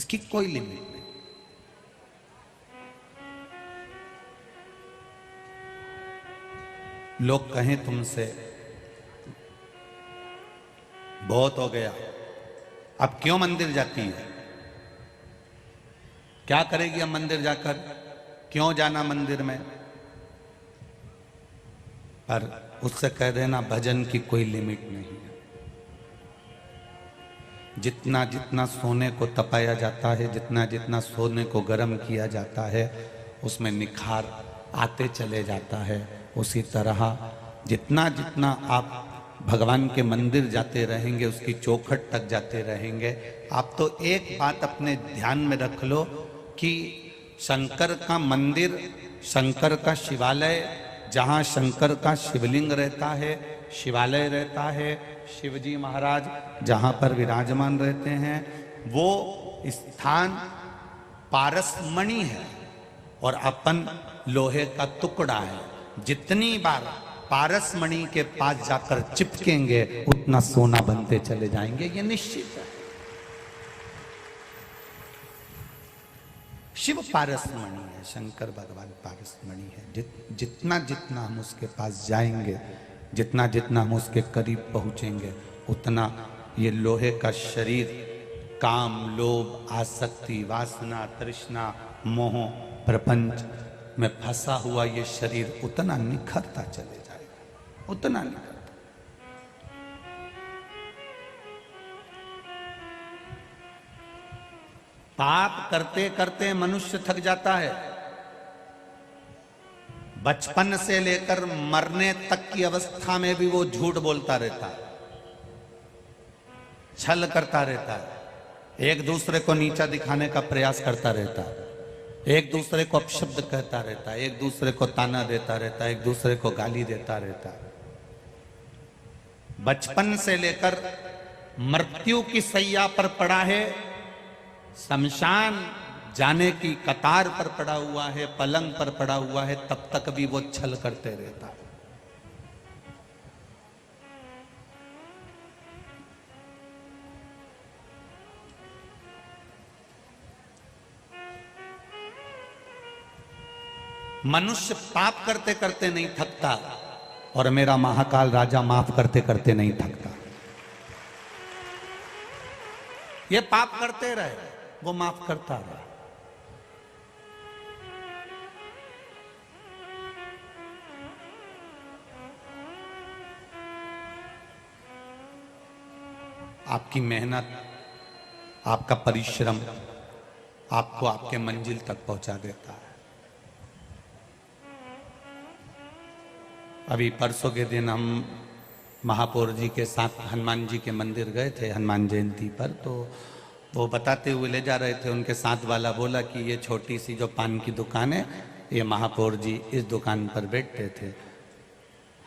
इसकी कोई लिमिट नहीं। लोग कहें तुमसे बहुत हो गया, अब क्यों मंदिर जाती है, क्या करेगी अब मंदिर जाकर, क्यों जाना मंदिर में। पर उससे कह देना भजन की कोई लिमिट नहीं है। जितना जितना सोने को तपाया जाता है, जितना जितना सोने को गर्म किया जाता है, उसमें निखार आते चले जाता है। उसी तरह जितना जितना आप भगवान के मंदिर जाते रहेंगे, उसकी चौखट तक जाते रहेंगे। आप तो एक बात अपने ध्यान में रख लो कि शंकर का मंदिर, शंकर का शिवालय, जहाँ शंकर का शिवलिंग रहता है, शिवालय रहता है, शिवजी महाराज जहाँ पर विराजमान रहते हैं, वो स्थान पारसमणि है और अपन लोहे का टुकड़ा है। जितनी बार पारसमणि के पास जाकर चिपकेंगे उतना सोना बनते चले जाएंगे, ये निश्चित है। शिव पारसमणि है, शंकर भगवान पारसमणि है। जितना जितना हम उसके पास जाएंगे, जितना जितना हम उसके करीब पहुंचेंगे, उतना ये लोहे का शरीर काम, लोभ, आसक्ति, वासना, तृष्णा, मोह, प्रपंच में फंसा हुआ ये शरीर उतना निखरता चले जाएगा, उतना निखरता। पाप करते करते मनुष्य थक जाता है। बचपन से लेकर मरने तक की अवस्था में भी वो झूठ बोलता रहता है, छल करता रहता है, एक दूसरे को नीचा दिखाने का प्रयास करता रहता है, एक दूसरे को अपशब्द कहता रहता है, एक दूसरे को ताना देता रहता है, एक दूसरे को गाली देता रहता है। बचपन से लेकर मृत्यु की सैया पर पड़ा है, शमशान जाने की कतार पर पड़ा हुआ है, पलंग पर पड़ा हुआ है, तब तक भी वो छल करते रहता है। मनुष्य पाप करते करते नहीं थकता और मेरा महाकाल राजा माफ करते करते नहीं थकता। ये पाप करते रहे, वो माफ करता रहा। आपकी मेहनत, आपका परिश्रम आपको आपके मंजिल तक पहुंचा देता है। अभी परसों के दिन हम महापौर जी के साथ हनुमान जी के मंदिर गए थे हनुमान जयंती पर, तो वो बताते हुए ले जा रहे थे। उनके साथ वाला बोला कि ये छोटी सी जो पान की दुकान है, ये महापौर जी इस दुकान पर बैठते थे।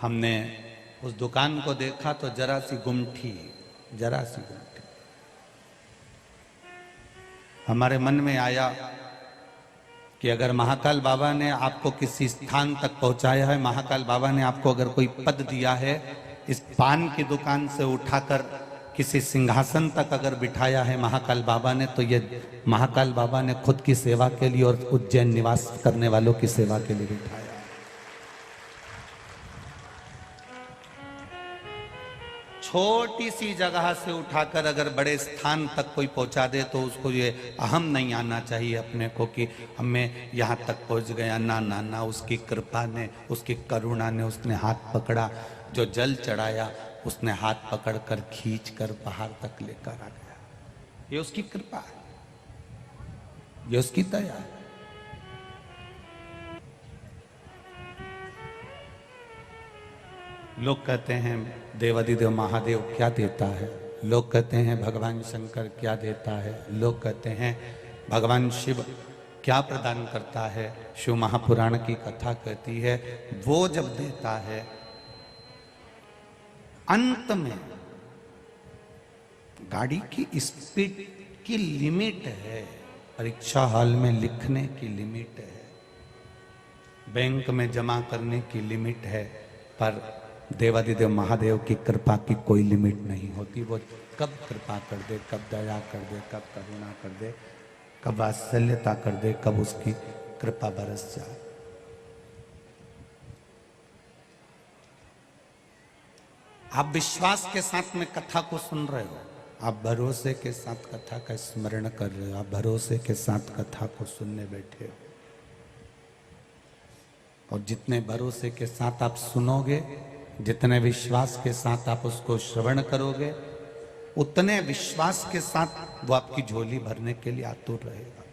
हमने उस दुकान को देखा तो जरा सी गुमठी, जरा सी गुमठी। हमारे मन में आया कि अगर महाकाल बाबा ने आपको किसी स्थान तक पहुंचाया है, महाकाल बाबा ने आपको अगर कोई पद दिया है, इस पान की दुकान से उठाकर किसी सिंहासन तक अगर बिठाया है महाकाल बाबा ने, तो ये महाकाल बाबा ने खुद की सेवा के लिए और उज्जैन निवास करने वालों की सेवा के लिए बिठाया। छोटी सी जगह से उठाकर अगर बड़े स्थान तक कोई पहुंचा दे तो उसको ये अहम नहीं आना चाहिए अपने को कि मैं यहाँ तक पहुंच गया। ना ना ना, उसकी कृपा ने, उसकी करुणा ने उसने हाथ पकड़ा, जो जल चढ़ाया उसने हाथ पकड़कर खींच कर पहाड़ तक लेकर आ गया। ये उसकी कृपा है, ये उसकी दया है। लोग कहते हैं देवादिदेव महादेव क्या देता है, लोग कहते हैं भगवान शंकर क्या देता है, लोग कहते हैं भगवान शिव क्या प्रदान करता है। शिव महापुराण की कथा कहती है वो जब देता है अंत में गाड़ी की स्पीड की लिमिट है, परीक्षा हॉल में लिखने की लिमिट है, बैंक में जमा करने की लिमिट है, पर देवादिदेव महादेव की कृपा की कोई लिमिट नहीं होती। वो कब कृपा कर दे, कब दया कर दे, कब करुणा कर दे, कब वात्सल्यता कर दे, कब उसकी कृपा बरस जाए। आप विश्वास के साथ में कथा को सुन रहे हो, आप भरोसे के साथ कथा का स्मरण कर रहे हो, आप भरोसे के साथ कथा को सुनने बैठे हो। और जितने भरोसे के साथ आप सुनोगे, जितने विश्वास के साथ आप उसको श्रवण करोगे, उतने विश्वास के साथ वो आपकी झोली भरने के लिए आतुर रहेगा।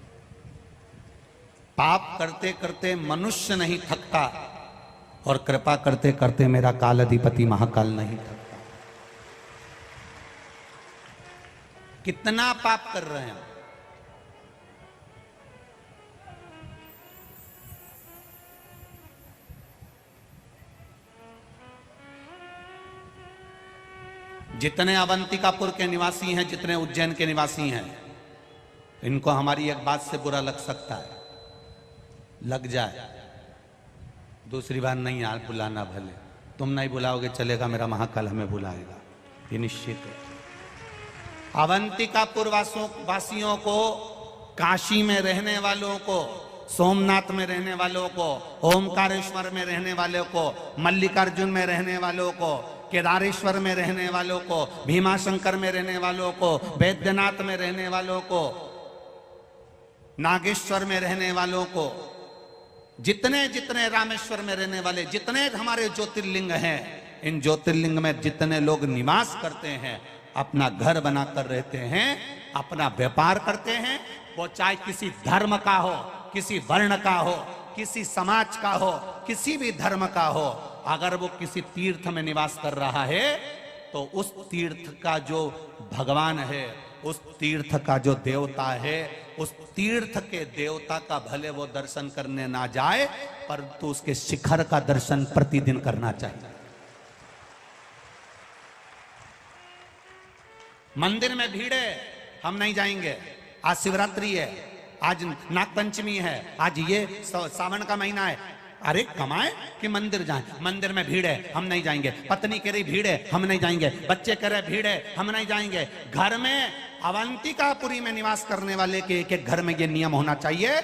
पाप करते करते मनुष्य नहीं थकता, और कृपा करते करते मेरा काल अधिपति महाकाल नहीं थकता। कितना पाप कर रहे हैं, जितने अवंतिकापुर के निवासी हैं, जितने उज्जैन के निवासी हैं, इनको हमारी एक बात से बुरा लग सकता है, लग जाए, दूसरी बार नहीं यार बुलाना, भले तुम नहीं बुलाओगे चलेगा, मेरा महाकाल हमें बुलाएगा, ये निश्चित है। अवंतिकापुर वासियों को, काशी में रहने वालों को, सोमनाथ में रहने वालों को, ओमकारेश्वर में रहने वालों को, मल्लिकार्जुन में रहने वालों को, केदारेश्वर में रहने वालों को, भीमाशंकर में रहने वालों को, बैद्यनाथ में रहने वालों को, नागेश्वर में रहने वालों को, जितने जितने रामेश्वर में रहने वाले, जितने हमारे ज्योतिर्लिंग हैं, इन ज्योतिर्लिंग में जितने लोग निवास करते हैं, अपना घर बनाकर रहते हैं, अपना व्यापार करते हैं, वो चाहे किसी धर्म का हो, किसी वर्ण का हो, किसी समाज का हो, किसी भी धर्म का हो, अगर वो किसी तीर्थ में निवास कर रहा है, तो उस तीर्थ का जो भगवान है, उस तीर्थ का जो देवता है, उस तीर्थ के देवता का भले वो दर्शन करने ना जाए, परंतु उसके शिखर का दर्शन प्रतिदिन करना चाहिए। मंदिर में भीड़ है, हम नहीं जाएंगे, आज शिवरात्रि है, आज नागपंचमी है, आज ये सावन का महीना है, अरे कमाए कि मंदिर जाएं, मंदिर में भीड़ है हम नहीं जाएंगे, पत्नी कह रही भीड़ है हम नहीं जाएंगे, बच्चे कह रहे भीड़ है हम नहीं जाएंगे। घर में अवंतिकापुरी में निवास करने वाले के एक एक घर में ये नियम होना चाहिए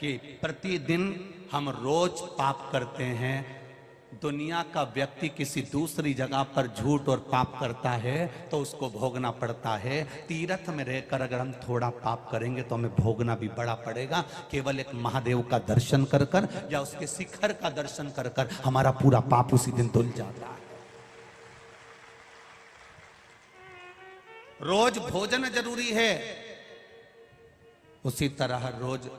कि प्रतिदिन हम रोज पाप करते हैं। दुनिया का व्यक्ति किसी दूसरी जगह पर झूठ और पाप करता है तो उसको भोगना पड़ता है। तीर्थ में रहकर अगर हम थोड़ा पाप करेंगे तो हमें भोगना भी बड़ा पड़ेगा। केवल एक महादेव का दर्शन कर कर या उसके शिखर का दर्शन कर कर हमारा पूरा पाप उसी दिन धुल जाता है। रोज भोजन जरूरी है, उसी तरह रोज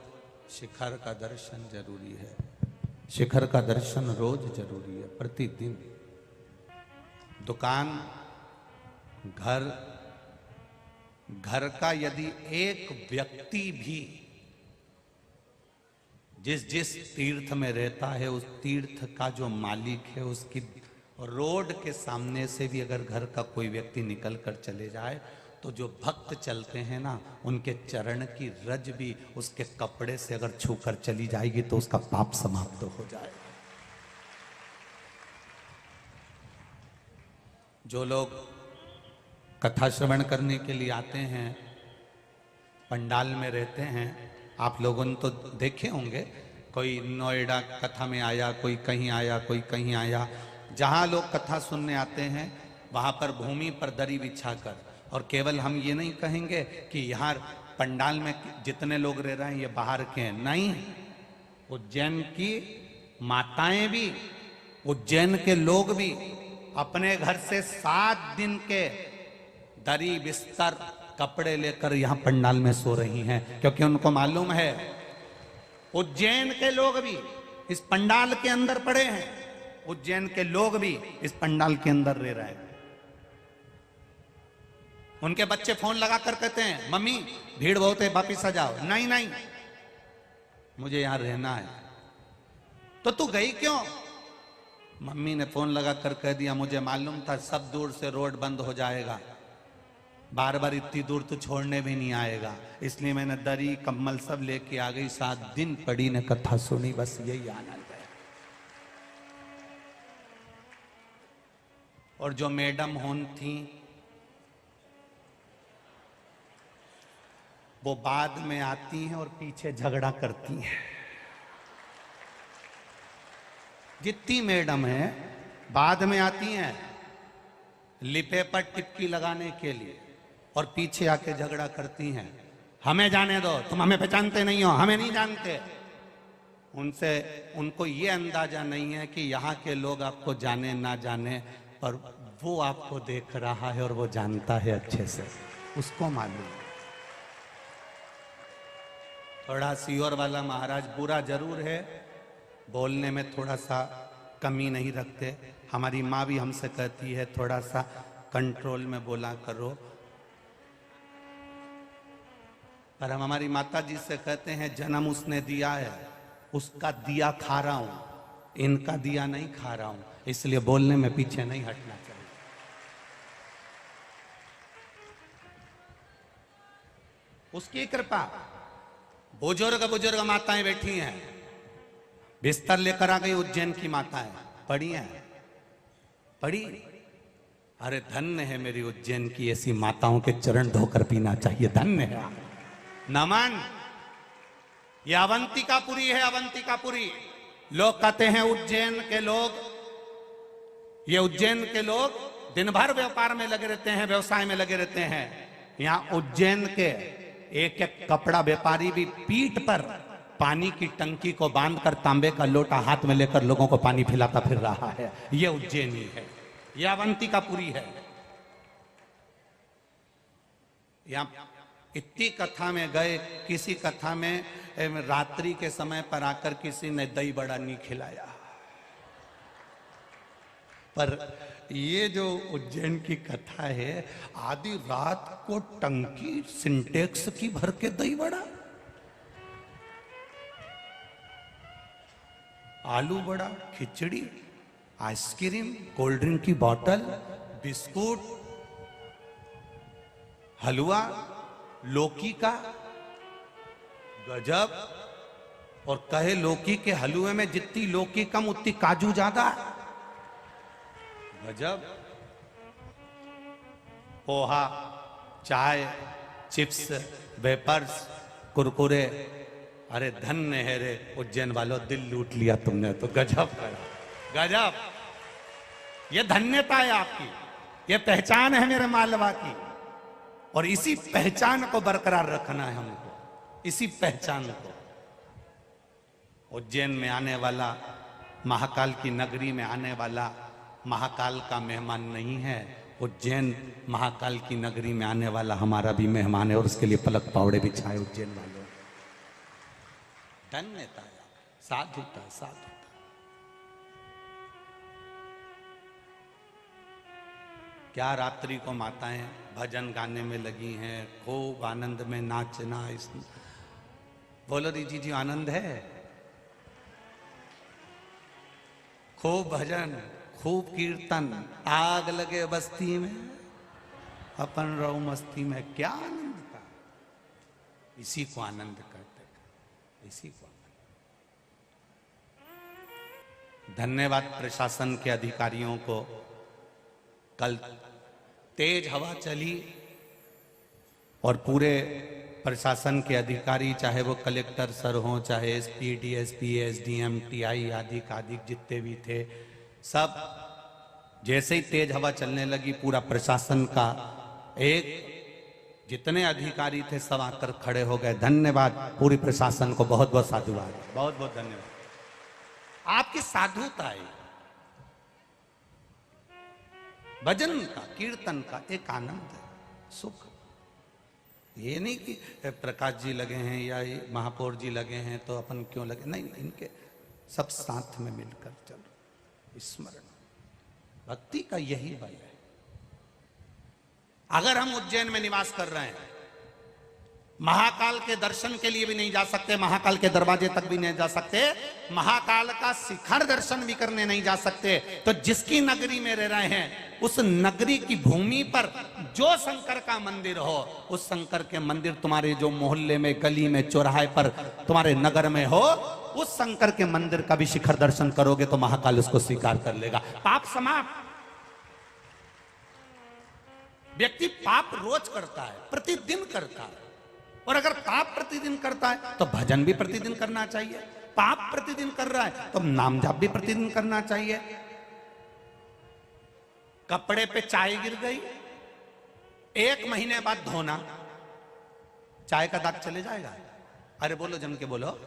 शिखर का दर्शन जरूरी है। शिखर का दर्शन रोज जरूरी है, प्रतिदिन। दुकान, घर का यदि एक व्यक्ति भी जिस तीर्थ में रहता है, उस तीर्थ का जो मालिक है, उसकी रोड के सामने से भी अगर घर का कोई व्यक्ति निकल कर चले जाए तो जो भक्त चलते हैं ना, उनके चरण की रज भी उसके कपड़े से अगर छूकर चली जाएगी तो उसका पाप समाप्त हो जाएगा। जो लोग कथा श्रवण करने के लिए आते हैं, पंडाल में रहते हैं, आप लोगों ने तो देखे होंगे, कोई नोएडा कथा में आया, कोई कहीं आया, कोई कहीं आया। जहां लोग कथा सुनने आते हैं वहां पर भूमि पर दरी बिछाकर, और केवल हम ये नहीं कहेंगे कि यहाँ पंडाल में जितने लोग रह रहे हैं ये बाहर के हैं, नहीं, उज्जैन की माताएं भी, उज्जैन के लोग भी अपने घर से 7 दिन के दरी बिस्तर कपड़े लेकर यहाँ पंडाल में सो रही हैं, क्योंकि उनको मालूम है उज्जैन के लोग भी इस पंडाल के अंदर पड़े हैं, उज्जैन के लोग भी इस पंडाल के अंदर रह रहे हैं। उनके बच्चे फोन लगाकर कहते हैं मम्मी भीड़ बहुत है वापिस आ जाओ। नहीं नहीं, मुझे यहां रहना है। तो तू गई क्यों? मम्मी ने फोन लगाकर कह दिया मुझे मालूम था सब दूर से रोड बंद हो जाएगा, बार बार इतनी दूर तो छोड़ने भी नहीं आएगा, इसलिए मैंने दरी कम्बल सब लेके आ गई। 7 दिन पड़ी ने कथा सुनी, बस यही आनंद है। और जो मैडम होन थी वो बाद में आती हैं और पीछे झगड़ा करती हैं। जितनी मैडम है बाद में आती हैं लिपे पर टिपकी लगाने के लिए और पीछे आके झगड़ा करती हैं, हमें जाने दो, तुम हमें पहचानते नहीं हो, हमें नहीं जानते। उनको ये अंदाजा नहीं है कि यहाँ के लोग आपको जाने ना जाने, पर वो आपको देख रहा है और वो जानता है अच्छे से, उसको मालूम। थोड़ा सीहोर वाला महाराज बुरा जरूर है, बोलने में थोड़ा सा कमी नहीं रखते। हमारी माँ भी हमसे कहती है थोड़ा सा कंट्रोल में बोला करो, पर हम हमारी माता जी से कहते हैं जन्म उसने दिया है, उसका दिया खा रहा हूं, इनका दिया नहीं खा रहा हूं, इसलिए बोलने में पीछे नहीं हटना चाहिए। उसकी कृपा। बुजुर्ग बुजुर्ग माताएं बैठी हैं, बिस्तर लेकर आ गई उज्जैन की माताएं, पढ़ी हैं, पढ़ी। अरे धन्य है मेरी उज्जैन की ऐसी माताओं के चरण धोकर पीना चाहिए, धन्य है। नमन। ये अवंतिकापुरी है, अवंतिकापुरी। लोग कहते हैं उज्जैन के लोग, ये उज्जैन के लोग दिन भर व्यापार में लगे रहते हैं, व्यवसाय में लगे रहते हैं। यहां उज्जैन के एक एक कपड़ा व्यापारी भी पीठ पर पानी की टंकी को बांधकर तांबे का लोटा हाथ में लेकर लोगों को पानी पिलाता फिर रहा है। ये उज्जैनी है, यह अवंतिकापुरी है। यहां इतनी कथा में गए, किसी कथा में रात्रि के समय पर आकर किसी ने दही बड़ा नहीं खिलाया, पर ये जो उज्जैन की कथा है, आधी रात को टंकी सिंटेक्स की भर के दही बड़ा, आलू बड़ा, खिचड़ी, आइसक्रीम, कोल्ड ड्रिंक की बोतल, बिस्कुट, हलवा, लौकी का, गजब। और कहे लौकी के हलवे में जितनी लौकी कम उतनी काजू ज्यादा, गजब। पोहा, चाय, चिप्स, वेपर्स, कुरकुरे। अरे धन्य है रे उज्जैन वालों, दिल लूट लिया तुमने तो, गजब गजब। ये धन्यता है आपकी, ये पहचान है मेरे मालवा की, और इसी पहचान को बरकरार रखना है हमको, इसी पहचान को। उज्जैन में आने वाला, महाकाल की नगरी में आने वाला महाकाल का मेहमान नहीं है, उज्जैन महाकाल की नगरी में आने वाला हमारा भी मेहमान है, और उसके लिए पलक पावड़े बिछाए उज्जैन वालों। धन्यता, साधुता, साधुता। क्या रात्रि को माताएं भजन गाने में लगी हैं, खूब आनंद में नाचना। इस बोलो रीजी जी, आनंद है? खूब भजन, खूब कीर्तन, आग लगे बस्ती में, अपन रहो मस्ती में। क्या आनंद का, इसी को आनंद कहते, इसी को। धन्यवाद प्रशासन के अधिकारियों को। कल तेज हवा चली और पूरे प्रशासन के अधिकारी, चाहे वो कलेक्टर सर हों, चाहे एसपी, डीएसपी, एसडीएम, टीआई आदि आदि जितने भी थे, सब जैसे ही तेज हवा चलने लगी, पूरा प्रशासन का एक जितने अधिकारी थे सब आकर खड़े हो गए। धन्यवाद पूरी प्रशासन को, बहुत बहुत साधुवाद, बहुत बहुत धन्यवाद। आपकी साधुता है, भजन का, कीर्तन का एक आनंद है, सुख। ये नहीं कि प्रकाश जी लगे हैं या महापौर जी लगे हैं तो अपन क्यों लगे, नहीं, इनके सब साथ में मिलकर चलो। स्मरण, भक्ति का यही बल है। अगर हम उज्जैन में निवास कर रहे हैं, महाकाल के दर्शन के लिए भी नहीं जा सकते, महाकाल के दरवाजे तक भी नहीं जा सकते, महाकाल का शिखर दर्शन भी करने नहीं जा सकते, तो जिसकी नगरी में रह रहे हैं उस नगरी की भूमि पर जो शंकर का मंदिर हो, उस शंकर के मंदिर तुम्हारे जो मोहल्ले में, गली में, चौराहे पर तुम्हारे नगर में हो, उस शंकर के मंदिर का भी शिखर दर्शन करोगे तो महाकाल उसको स्वीकार कर लेगा। पाप समाप्त। व्यक्ति पाप रोज करता है, प्रतिदिन करता है, और अगर पाप प्रतिदिन करता है तो भजन भी प्रतिदिन करना चाहिए। पाप प्रतिदिन कर रहा है तो नाम जाप भी प्रतिदिन करना चाहिए। कपड़े पे चाय गिर गई, 1 महीने बाद धोना, चाय का दाग चले जाएगा? अरे बोलो, जम के बोलो,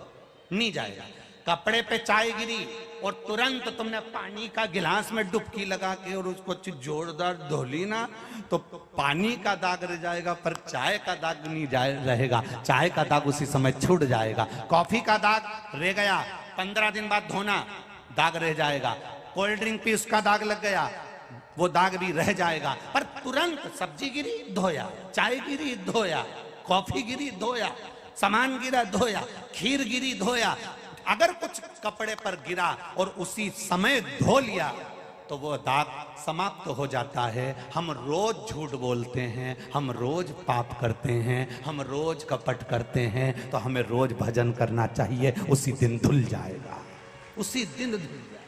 नहीं जाएगा। कपड़े पे चाय गिरी और तुरंत तुमने पानी का गिलास में डुबकी लगा के और उसको जोरदार धो ली ना, तो पानी का दाग रह जाएगा पर चाय का दाग नहीं रहेगा। चाय का दाग उसी समय छूट जाएगा। कॉफी का दाग रह गया, 15 दिन बाद धोना, दाग रह जाएगा। कोल्ड ड्रिंक पी, उसका दाग लग गया, वो दाग भी रह जाएगा। पर तुरंत सब्जी गिरी, धोया, चाय गिरी, धोया, कॉफी गिरी, धोया, सामान गिरा, धोया, खीर गिरी, धोया। अगर कुछ कपड़े पर गिरा और उसी समय धो लिया तो वो दाग समाप्त हो जाता है। हम रोज झूठ बोलते हैं, हम रोज पाप करते हैं, हम रोज कपट करते हैं, तो हमें रोज भजन करना चाहिए। उसी दिन धुल जाएगा, उसी दिन धुल जाएगा।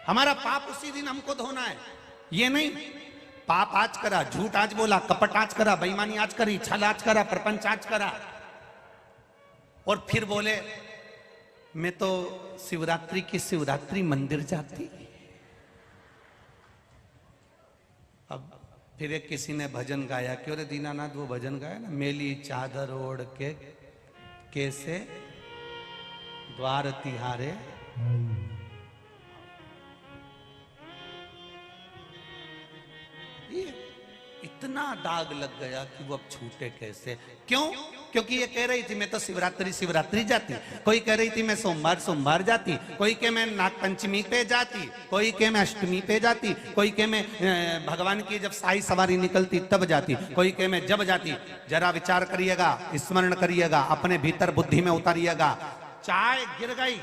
हमारा पाप उसी दिन हमको धोना है। ये नहीं पाप आज करा, झूठ आज बोला, कपट आज करा, बेईमानी आज करी, छल आज करा, प्रपंच आज करा, और फिर बोले मैं तो शिवरात्रि की शिवरात्रि मंदिर जाती। अब फिर एक किसी ने भजन गाया, क्यों रे दीनानाथ, वो भजन गाया ना, मेली चादर ओढ़ के कैसे द्वार तिहारे। ये इतना दाग लग गया कि वो अब छूटे कैसे? क्यों? क्योंकि ये कह रही थी मैं तो शिवरात्रि शिवरात्रि जाती, कोई कह रही थी मैं सोमवार सोमवार जाती, कोई के मैं नागपंचमी पे जाती, कोई के मैं अष्टमी पे जाती, कोई के मैं भगवान की जब साई सवारी निकलती तब जाती, कोई के मैं जब जाती। जरा विचार करिएगा, स्मरण करिएगा, अपने भीतर बुद्धि में उतारिएगा। चाय गिर गई,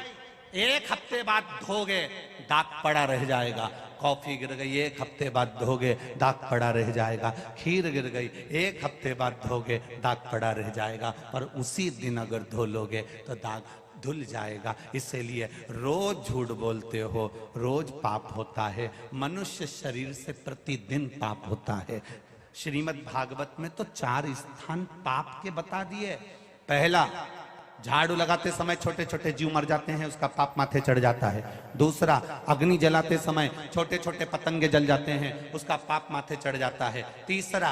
1 हफ्ते बाद धोगे, दाग पड़ा रह जाएगा। कॉफी गिर गई, 1 हफ्ते बाद धोगे, दाग पड़ा रह जाएगा। खीर गिर गई, 1 हफ्ते बाद धोगे, दाग पड़ा रह जाएगा। पर उसी दिन अगर धो लोगे तो दाग धुल जाएगा। इसीलिए रोज झूठ बोलते हो, रोज पाप होता है। मनुष्य शरीर से प्रतिदिन पाप होता है। श्रीमद् भागवत में तो 4 स्थान पाप के बता दिए। पहला, झाड़ू लगाते समय छोटे छोटे जीव मर जाते हैं, उसका पाप माथे चढ़ जाता है। दूसरा, अग्नि जलाते समय छोटे छोटे पतंगे जल जाते हैं, उसका पाप माथे चढ़ जाता है। तीसरा,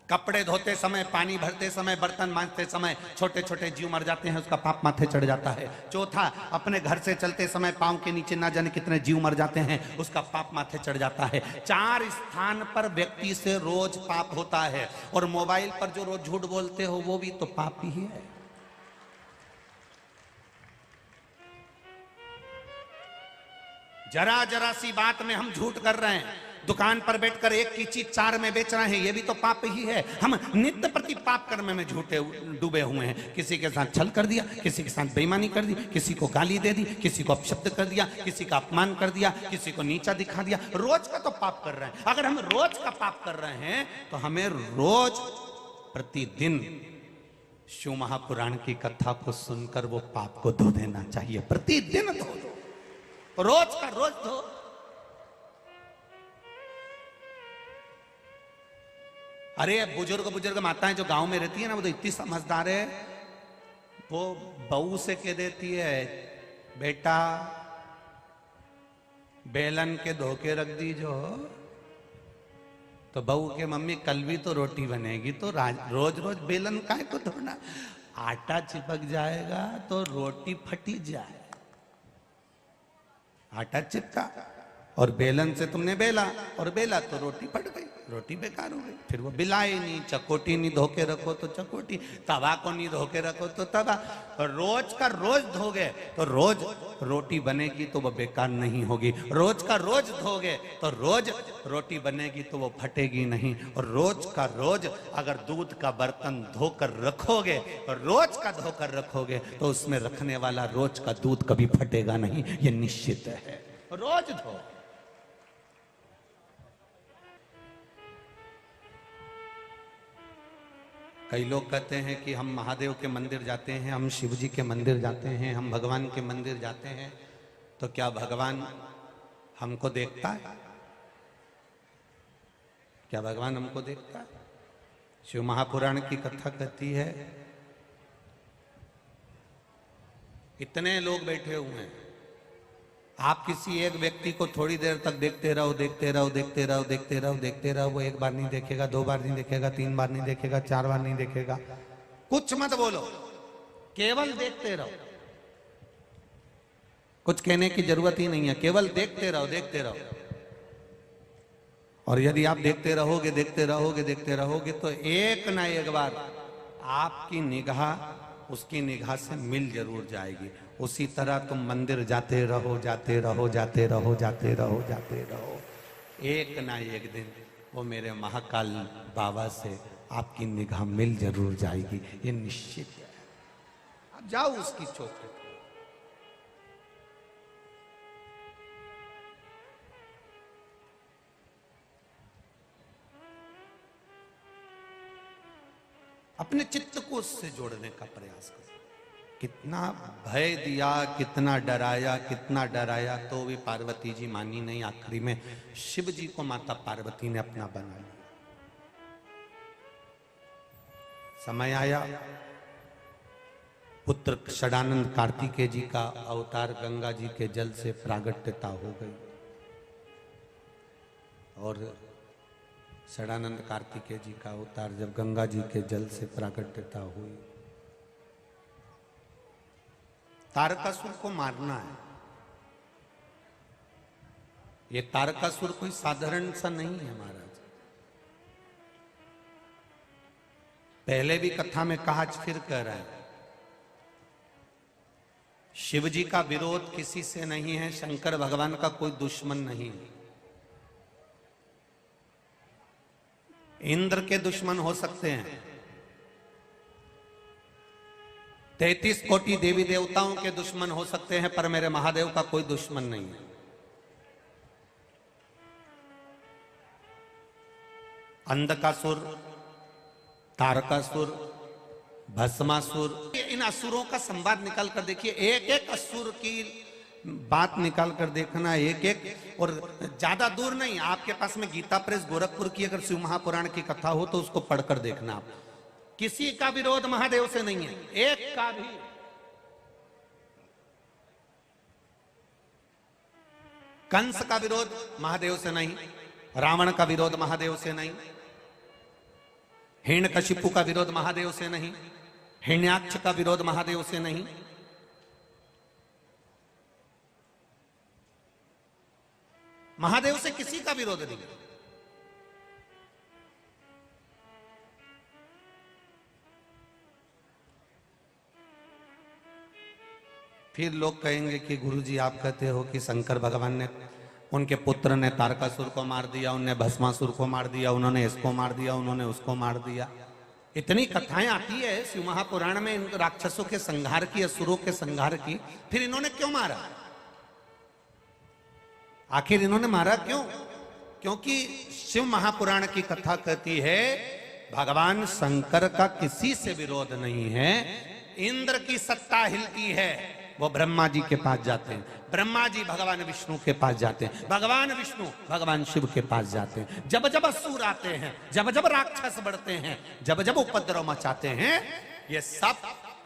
कपड़े धोते समय, पानी भरते समय, बर्तन मांजते समय छोटे छोटे जीव मर जाते हैं, उसका पाप माथे चढ़ जाता है। चौथा, अपने घर से चलते समय पांव के नीचे ना जाने कितने जीव मर जाते हैं, उसका पाप माथे चढ़ जाता है। 4 स्थान पर व्यक्ति से रोज पाप होता है। और मोबाइल पर जो रोज झूठ बोलते हो वो भी तो पाप ही है। जरा जरा सी बात में हम झूठ कर रहे हैं। दुकान पर बैठकर एक की चीज 4 में बेच रहे हैं, ये भी तो पाप ही है। हम नित्य प्रति पाप कर्म में झूठे डूबे हुए हैं। किसी के साथ छल कर दिया, किसी के साथ बेईमानी कर दी, किसी को गाली दे दी, किसी को अपशब्द कर दिया, किसी का अपमान कर दिया, किसी को नीचा दिखा दिया। रोज का तो पाप कर रहे हैं। अगर हम रोज का पाप कर रहे हैं तो हमें रोज प्रतिदिन शिव महापुराण की कथा को सुनकर वो पाप को धो देना चाहिए। प्रतिदिन धो दो, रोज का रोज धो। अरे बुजुर्ग माताएं जो गांव में रहती है ना, वो तो इतनी समझदार है, वो बहू से कह देती है, बेटा बेलन के धोके रख दीजो। तो बहू के मम्मी कल भी तो रोटी बनेगी, तो रोज रोज बेलन काहे को धोना, आटा चिपक जाएगा तो रोटी फटी जाए। आटा चिपका और बेलन से तुमने बेला और बेला तो रोटी फट गई, रोटी बेकार हो गई। फिर वो बिलाई नहीं, चकोटी नहीं धोके रखो तो चकोटी, तवा को नहीं धोके रखो तो तवा। रोज का रोज धोगे तो रोज रोटी बनेगी तो वो बेकार नहीं होगी। रोज का रोज धोगे तो रोज रोटी बनेगी तो वो फटेगी नहीं। और रोज का रोज अगर दूध का बर्तन धोकर रखोगे, रोज का धोकर रखोगे, तो उसमें रखने वाला रोज का दूध कभी फटेगा नहीं, ये निश्चित है। रोज धो। कई लोग कहते हैं कि हम महादेव के मंदिर जाते हैं, हम शिव जी के मंदिर जाते हैं, हम भगवान के मंदिर जाते हैं, तो क्या भगवान हमको देखता है? क्या भगवान हमको देखता है? शिव महापुराण की कथा कहती है, इतने लोग बैठे हुए हैं, आप किसी एक व्यक्ति को थोड़ी देर तक देखते रहो, देखते रहो, देखते रहो, देखते रहो, देखते रहो, वो एक बार नहीं देखेगा, 2 बार नहीं देखेगा, 3 बार नहीं देखेगा, 4 बार नहीं देखेगा, कुछ मत बोलो, केवल देखते रहो। कुछ कहने की जरूरत ही नहीं है, केवल देखते रहो, देखते रहो। और यदि आप देखते रहोगे, देखते रहोगे, देखते रहोगे, तो एक ना एक बार आपकी निगाह उसकी निगाह से मिल जरूर जाएगी। उसी तरह तुम मंदिर जाते रहो, जाते रहो, जाते रहो, जाते रहो, जाते रहो, एक ना एक दिन वो मेरे महाकाल बाबा से आपकी निगाह मिल जरूर जाएगी, ये निश्चित है। आप जाओ उसकी चौखट। अपने चित्त को उससे जोड़ने का प्रयास करो। कितना भय दिया, कितना डराया, कितना डराया, तो भी पार्वती जी मानी नहीं। आखिरी में शिव जी को माता पार्वती ने अपना बना लिया। समय आया, पुत्र षडानंद कार्तिकेय जी का अवतार गंगा जी के जल से प्रागट्यता हो गई और षडानंद कार्तिकेय जी का अवतार जब गंगा जी के जल से प्रागट्यता हुई, तारकासुर को मारना है। ये तारकासुर कोई साधारण सा नहीं है महाराज। पहले भी कथा में कहा, आज फिर कह रहा है, शिव जी का विरोध किसी से नहीं है, शंकर भगवान का कोई दुश्मन नहीं है। इंद्र के दुश्मन हो सकते हैं, 33 कोटि देवी देवताओं के दुश्मन हो सकते हैं, पर मेरे महादेव का कोई दुश्मन नहीं है। अंधकासुर, तारकासुर, भस्मासुर, इन असुरों का संवाद निकाल कर देखिए। एक एक असुर की बात निकाल कर देखना, एक एक, और ज्यादा दूर नहीं, आपके पास में गीता प्रेस गोरखपुर की अगर शिव महापुराण की कथा हो तो उसको पढ़कर देखना। आप किसी का विरोध महादेव से नहीं है, एक का भी। कंस का विरोध महादेव से नहीं, रावण का विरोध महादेव से नहीं, हिरण्यकशिपु का विरोध महादेव से नहीं, हिरण्याक्ष का विरोध महादेव से नहीं। महादेव से किसी का विरोध नहीं। फिर लोग कहेंगे कि गुरुजी आप कहते हो कि शंकर भगवान ने, उनके पुत्र ने तारकासुर को मार दिया, उन्होंने भस्मासुर को मार दिया, उन्होंने इसको मार दिया, उन्होंने उसको मार दिया। इतनी कथाएं आती है शिव महापुराण में इन राक्षसों के संहार की, असुरों के संहार की, फिर इन्होंने क्यों मारा? आखिर इन्होंने मारा क्यों? क्योंकि शिव महापुराण की कथा कहती है भगवान शंकर का किसी से विरोध नहीं है। इंद्र की सत्ता हिलती है, वो ब्रह्मा जी के पास जाते हैं, ब्रह्मा जी भगवान विष्णु के पास जाते हैं, भगवान विष्णु भगवान शिव के पास जाते हैं। जब जब असुर आते हैं, जब जब राक्षस बढ़ते हैं, जब जब उपद्रव मचाते हैं, ये सब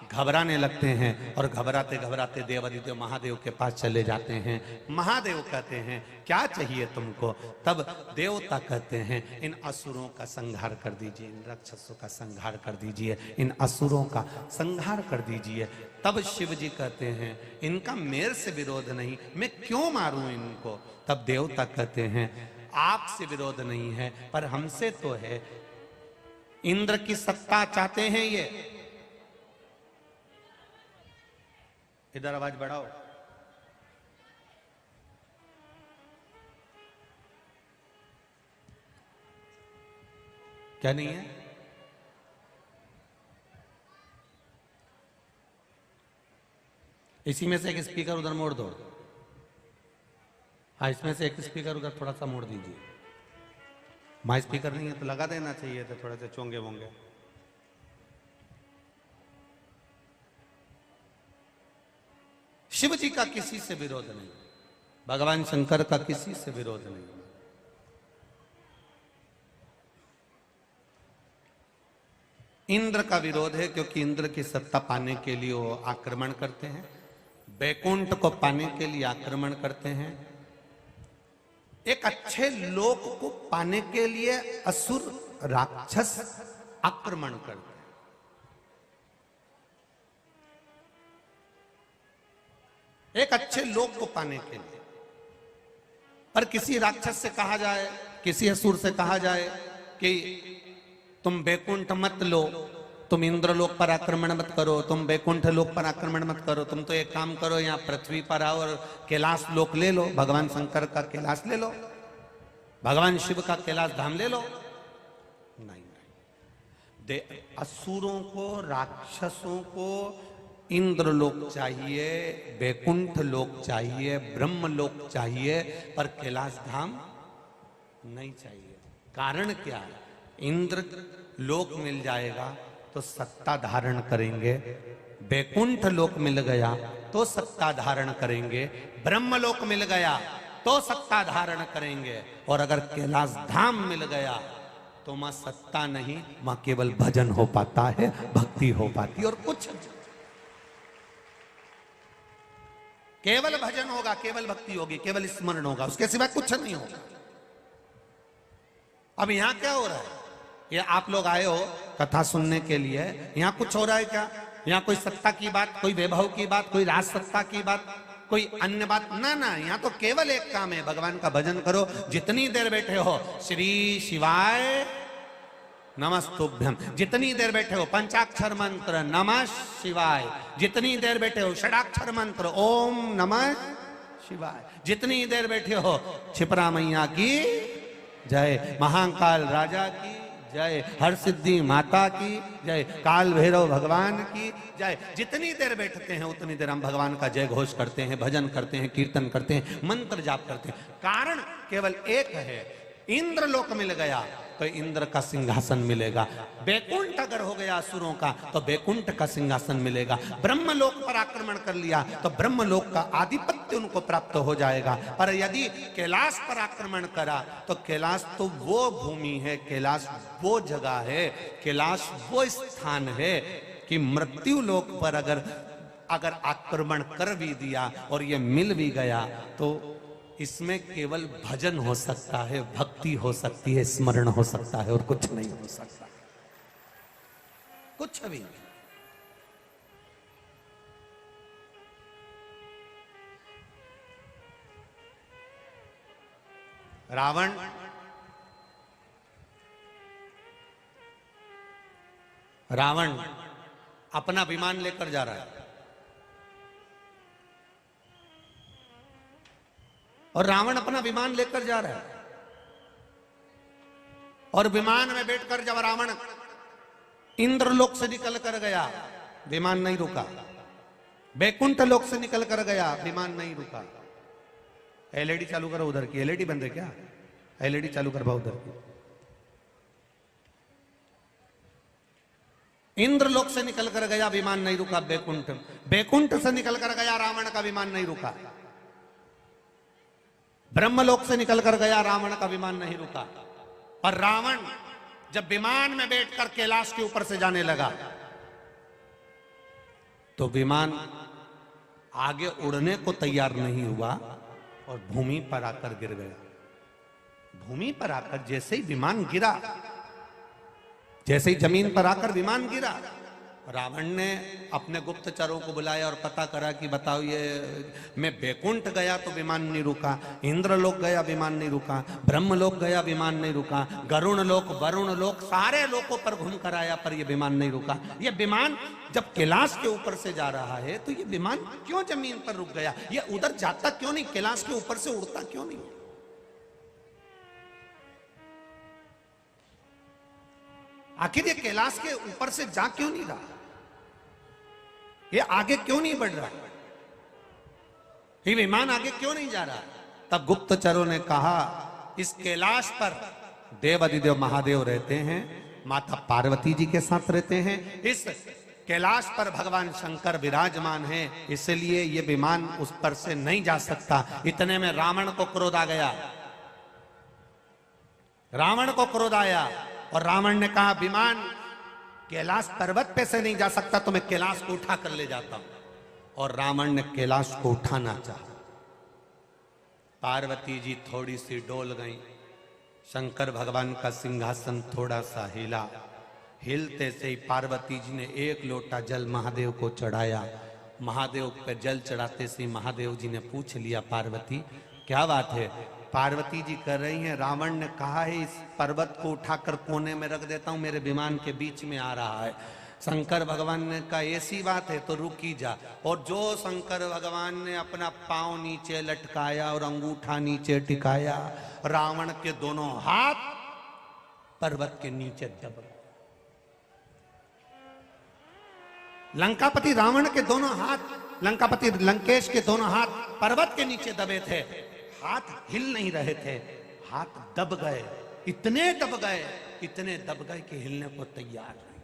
घबराने लगते हैं और घबराते घबराते देवादिदेव महादेव के पास चले जाते हैं। महादेव कहते हैं क्या चाहिए तुमको? तब देवता कहते हैं इन असुरों का संहार कर दीजिए, इन राक्षसों का संहार कर दीजिए, इन असुरों का संहार कर दीजिए। तब शिव जी कहते हैं इनका मेरे से विरोध नहीं, मैं क्यों मारूं इनको? तब देवता कहते हैं आपसे विरोध नहीं है, पर हमसे तो है। इंद्र की सत्ता चाहते हैं ये। इधर आवाज बढ़ाओ। क्या नहीं है? इसी में से एक स्पीकर उधर मोड़ दो। हाँ, इसमें से एक स्पीकर उधर थोड़ा सा मोड़ दीजिए। माई स्पीकर नहीं है तो लगा देना चाहिए था, थोड़े से चोंगे वोंगे। शिव जी का किसी से विरोध नहीं, भगवान शंकर का किसी से विरोध नहीं। इंद्र का विरोध है क्योंकि इंद्र की सत्ता पाने के लिए वो आक्रमण करते हैं, वैकुंठ को पाने के लिए आक्रमण करते हैं, एक अच्छे लोक को पाने के लिए असुर राक्षस आक्रमण करते हैं। एक अच्छे लोक को पाने के लिए। पर किसी राक्षस से कहा जाए, किसी असुर से कहा जाए कि तुम वैकुंठ मत लो, तुम इंद्रलोक पर आक्रमण मत करो, तुम वैकुंठ लोक पर आक्रमण मत करो, तुम तो एक काम करो, यहाँ पृथ्वी पर आओ और कैलाश लोक ले लो, भगवान शंकर का कैलाश ले लो, भगवान शिव का कैलाश धाम ले लो। नहीं, असुरों को, राक्षसों को इंद्रलोक चाहिए, वैकुंठ लोक चाहिए, ब्रह्म लोक चाहिए, पर कैलाश धाम नहीं चाहिए। कारण क्या है? इंद्र लोक मिल जाएगा तो सत्ता धारण करेंगे, वैकुंठ लोक मिल गया तो सत्ता धारण करेंगे, ब्रह्म लोक मिल गया तो सत्ता धारण करेंगे, और अगर कैलाश धाम मिल गया तो मां सत्ता नहीं, मां केवल भजन हो पाता है, भक्ति हो पाती है, और कुछ केवल भजन होगा, केवल भक्ति होगी, केवल स्मरण होगा, उसके सिवा कुछ नहीं होगा। अब यहां क्या हो रहा है? ये आप लोग आए हो कथा सुनने के लिए, यहां कुछ हो रहा है क्या? यहां कोई सत्ता की बात, कोई वैभव की बात, कोई राज सत्ता की बात, कोई अन्य बात ना ना, यहां तो केवल एक काम है, भगवान का भजन करो। जितनी देर बैठे हो श्री शिवाय नमस्तुभ्यम, जितनी देर बैठे हो पंचाक्षर मंत्र नमः शिवाय, जितनी देर बैठे हो षडाक्षर मंत्र ओम नमः शिवाय, जितनी देर बैठे हो क्षिप्रा मैया की जय, महाकाल राजा की जय, हर सिद्धि माता की जय, काल भैरव भगवान की जय। जितनी देर बैठते हैं उतनी देर हम भगवान का जय घोष करते हैं, भजन करते हैं, कीर्तन करते हैं, मंत्र जाप करते हैं। कारण केवल एक है, इंद्र लोक मिल गया तो इंद्र का सिंहासन मिलेगा, वैकुंठ अगर हो गया असुरों का तो वैकुंठ का सिंहासन मिलेगा, ब्रह्म लोक पर आक्रमण कर लिया तो ब्रह्म लोक का आधिपत्य उनको प्राप्त हो जाएगा। पर यदि कैलाश पर आक्रमण करा तो कैलाश तो वो भूमि है, कैलाश वो जगह है, कैलाश वो स्थान है कि मृत्यु लोक पर अगर आक्रमण कर भी दिया और ये मिल भी गया तो इसमें केवल भजन हो सकता है, भक्ति हो सकती है, स्मरण हो सकता है, और कुछ नहीं हो सकता, कुछ भी नहीं। रावण अपना विमान लेकर जा रहा है, और रावण अपना विमान लेकर जा रहा है, और विमान में बैठकर जब रावण इंद्रलोक से निकल कर गया विमान नहीं रुका, वैकुंठ लोक से निकल कर गया विमान नहीं रुका। एलईडी चालू करो उधर की, एलईडी बंद है क्या? एलईडी चालू करवा उधर की। इंद्रलोक से निकल कर गया विमान नहीं रुका, वैकुंठ से निकल कर गया रावण का विमान नहीं रुका, ब्रह्मलोक से निकल कर गया रावण का विमान नहीं रुका। और रावण जब विमान में बैठकर कैलाश के ऊपर से जाने लगा तो विमान आगे उड़ने को तैयार नहीं हुआ और भूमि पर आकर गिर गया। भूमि पर आकर जैसे ही विमान गिरा, जैसे ही जमीन पर आकर विमान गिरा, रावण ने अपने गुप्तचरों को बुलाया और पता करा कि बताओ ये मैं वैकुंठ गया तो विमान नहीं रुका, इंद्रलोक गया विमान नहीं रुका, ब्रह्मलोक गया विमान नहीं रुका, गरुण लोक, वरुण लोक, सारे लोकों पर घूम कर आया पर ये विमान नहीं रुका। ये विमान जब कैलाश के ऊपर से जा रहा है तो ये विमान क्यों जमीन पर रुक गया? ये उधर जाता क्यों नहीं? कैलाश के ऊपर से उड़ता क्यों नहीं? आखिर ये कैलाश के ऊपर से जा क्यों नहीं रहा? ये आगे क्यों नहीं बढ़ रहा? ये विमान आगे क्यों नहीं जा रहा? तब गुप्तचरों ने कहा इस कैलाश पर देवाधिदेव महादेव रहते हैं, माता पार्वती जी के साथ रहते हैं, इस कैलाश पर भगवान शंकर विराजमान है, इसलिए ये विमान उस पर से नहीं जा सकता। इतने में रावण को क्रोध आ गया, रावण को क्रोध आया और रावण ने कहा विमान कैलाश पर्वत पे से नहीं जा सकता तो मैं कैलाश को उठा कर ले जाता हूं। और रावण ने कैलाश को उठाना चाहा। पार्वती जी थोड़ी सी डोल गई। शंकर भगवान का सिंहासन थोड़ा सा हिला। हिलते से ही पार्वती जी ने एक लोटा जल महादेव को चढ़ाया। महादेव पर जल चढ़ाते से महादेव जी ने पूछ लिया, पार्वती क्या बात है? पार्वती जी कर रही हैं, रावण ने कहा है इस पर्वत को उठाकर कोने में रख देता हूं, मेरे विमान के बीच में आ रहा है। शंकर भगवान ने कहा ऐसी बात है तो रुकी जा। और जो शंकर भगवान ने अपना पांव नीचे लटकाया और अंगूठा नीचे टिकाया, रावण के दोनों हाथ पर्वत के नीचे दब गए। लंकापति रावण के दोनों हाथ, लंकापति लंकेश के दोनों हाथ पर्वत के नीचे दबे थे। हाथ हिल नहीं रहे थे, हाथ दब गए। इतने दब गए, इतने दब गए कि हिलने को तैयार नहीं,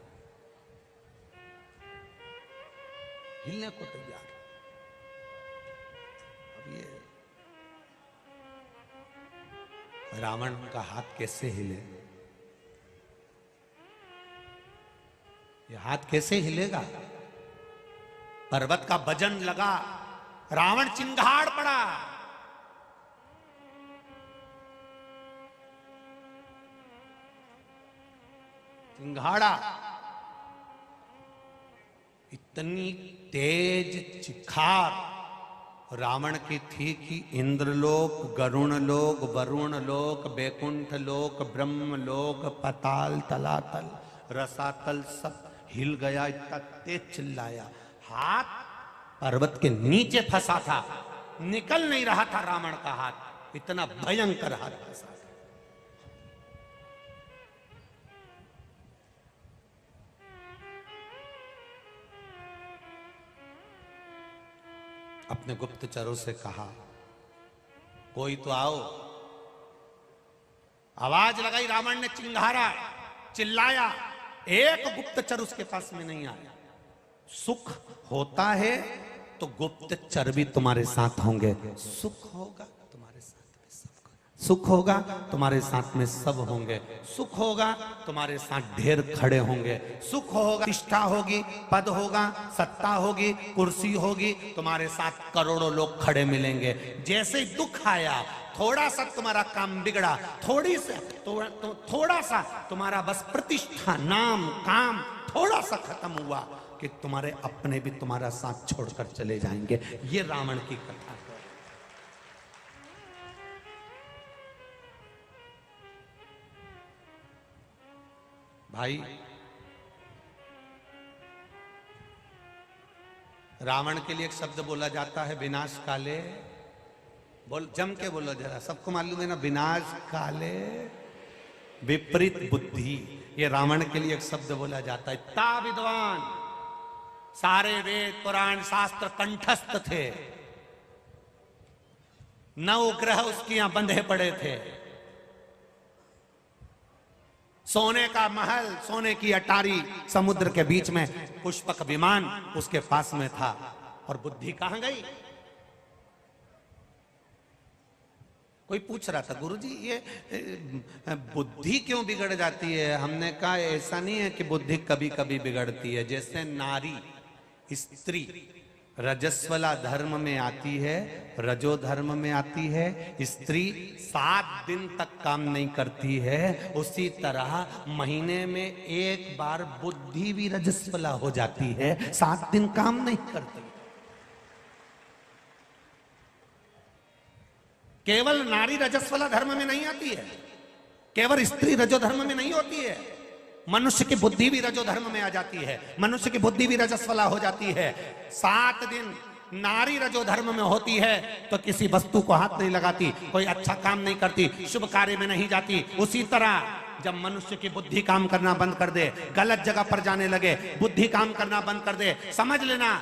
हिलने को तैयार। अब ये रावण का हाथ कैसे हिले? ये हाथ कैसे हिलेगा? पर्वत का वजन लगा, रावण चिंगाड़ पड़ा। चिंगाड़ा इतनी तेज चिखार रावण की थी कि इंद्रलोक, गरुण लोक, वरुण लोक, बैकुंठ लोक, ब्रह्म लोक, पाताल, तलातल, रसातल सब हिल गया। इतना तेज चिल्लाया। हाथ पर्वत के नीचे फंसा था, निकल नहीं रहा था रावण का हाथ। इतना भयंकर हाथ फंसा। अपने गुप्तचरों से कहा कोई तो आओ। आवाज लगाई, रावण ने चिंघारा, चिल्लाया। एक गुप्तचर उसके पास में नहीं आया। सुख होता है तो गुप्तचर भी तुम्हारे साथ होंगे। सुख होगा तुम्हारे साथ में सब, सुख होगा तुम्हारे साथ में सब होंगे। सुख होगा तुम्हारे साथ ढेर खड़े होंगे। सुख होगा, प्रतिष्ठा होगी, पद होगा, सत्ता होगी, कुर्सी होगी, तुम्हारे साथ करोड़ों लोग खड़े मिलेंगे। जैसे ही दुख आया, थोड़ा सा तुम्हारा काम बिगड़ा, थोड़ा सा तुम्हारा बस प्रतिष्ठा, नाम, काम थोड़ा सा खत्म हुआ कि तुम्हारे अपने भी तुम्हारा साथ छोड़कर चले जाएंगे। ये रावण की कथा है। भाई, रावण के लिए एक शब्द बोला जाता है, विनाश काले। बोल, जम के बोलो जरा, सबको मालूम है ना, विनाश काले विपरीत बुद्धि। ये रावण के लिए एक शब्द बोला जाता है। इतना विद्वान, सारे वेद पुराण शास्त्र कंठस्थ थे, 9 ग्रह उसके यहां बंधे पड़े थे, सोने का महल, सोने की अटारी, समुद्र के बीच में पुष्पक विमान उसके पास में था। और बुद्धि कहां गई? कोई पूछ रहा था, गुरुजी ये बुद्धि क्यों बिगड़ जाती है? हमने कहा ऐसा नहीं है कि बुद्धि कभी कभी बिगड़ती है। जैसे नारी, स्त्री रजस्वला धर्म में आती है, रजो धर्म में आती है, स्त्री 7 दिन तक काम नहीं करती है, उसी तरह महीने में एक बार बुद्धि भी रजस्वला हो जाती है, 7 दिन काम नहीं करती। केवल नारी रजस्वला धर्म में नहीं आती है, केवल स्त्री रजो धर्म में नहीं होती है, मनुष्य की बुद्धि भी रजो धर्म में आ जाती है, मनुष्य की बुद्धि भी रजस्वला हो जाती है। 7 दिन नारी रजो धर्म में होती है तो किसी वस्तु को हाथ नहीं लगाती, कोई अच्छा काम नहीं करती, शुभ कार्य में नहीं जाती। उसी तरह जब मनुष्य की बुद्धि काम करना बंद कर दे, गलत जगह पर जाने लगे, बुद्धि काम करना बंद कर दे, समझ लेना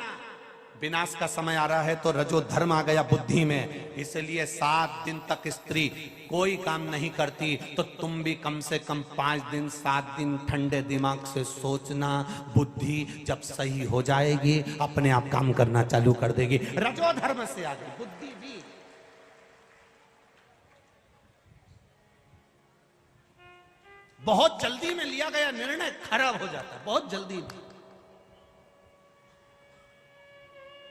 विनाश का समय आ रहा है। तो रजो धर्म आ गया बुद्धि में, इसलिए 7 दिन तक स्त्री कोई काम नहीं करती। तो तुम भी कम से कम 5 दिन 7 दिन ठंडे दिमाग से सोचना, बुद्धि जब सही हो जाएगी अपने आप काम करना चालू कर देगी। रजो धर्म से आ गई बुद्धि भी। बहुत जल्दी में लिया गया निर्णय खराब हो जाता है, बहुत जल्दी में,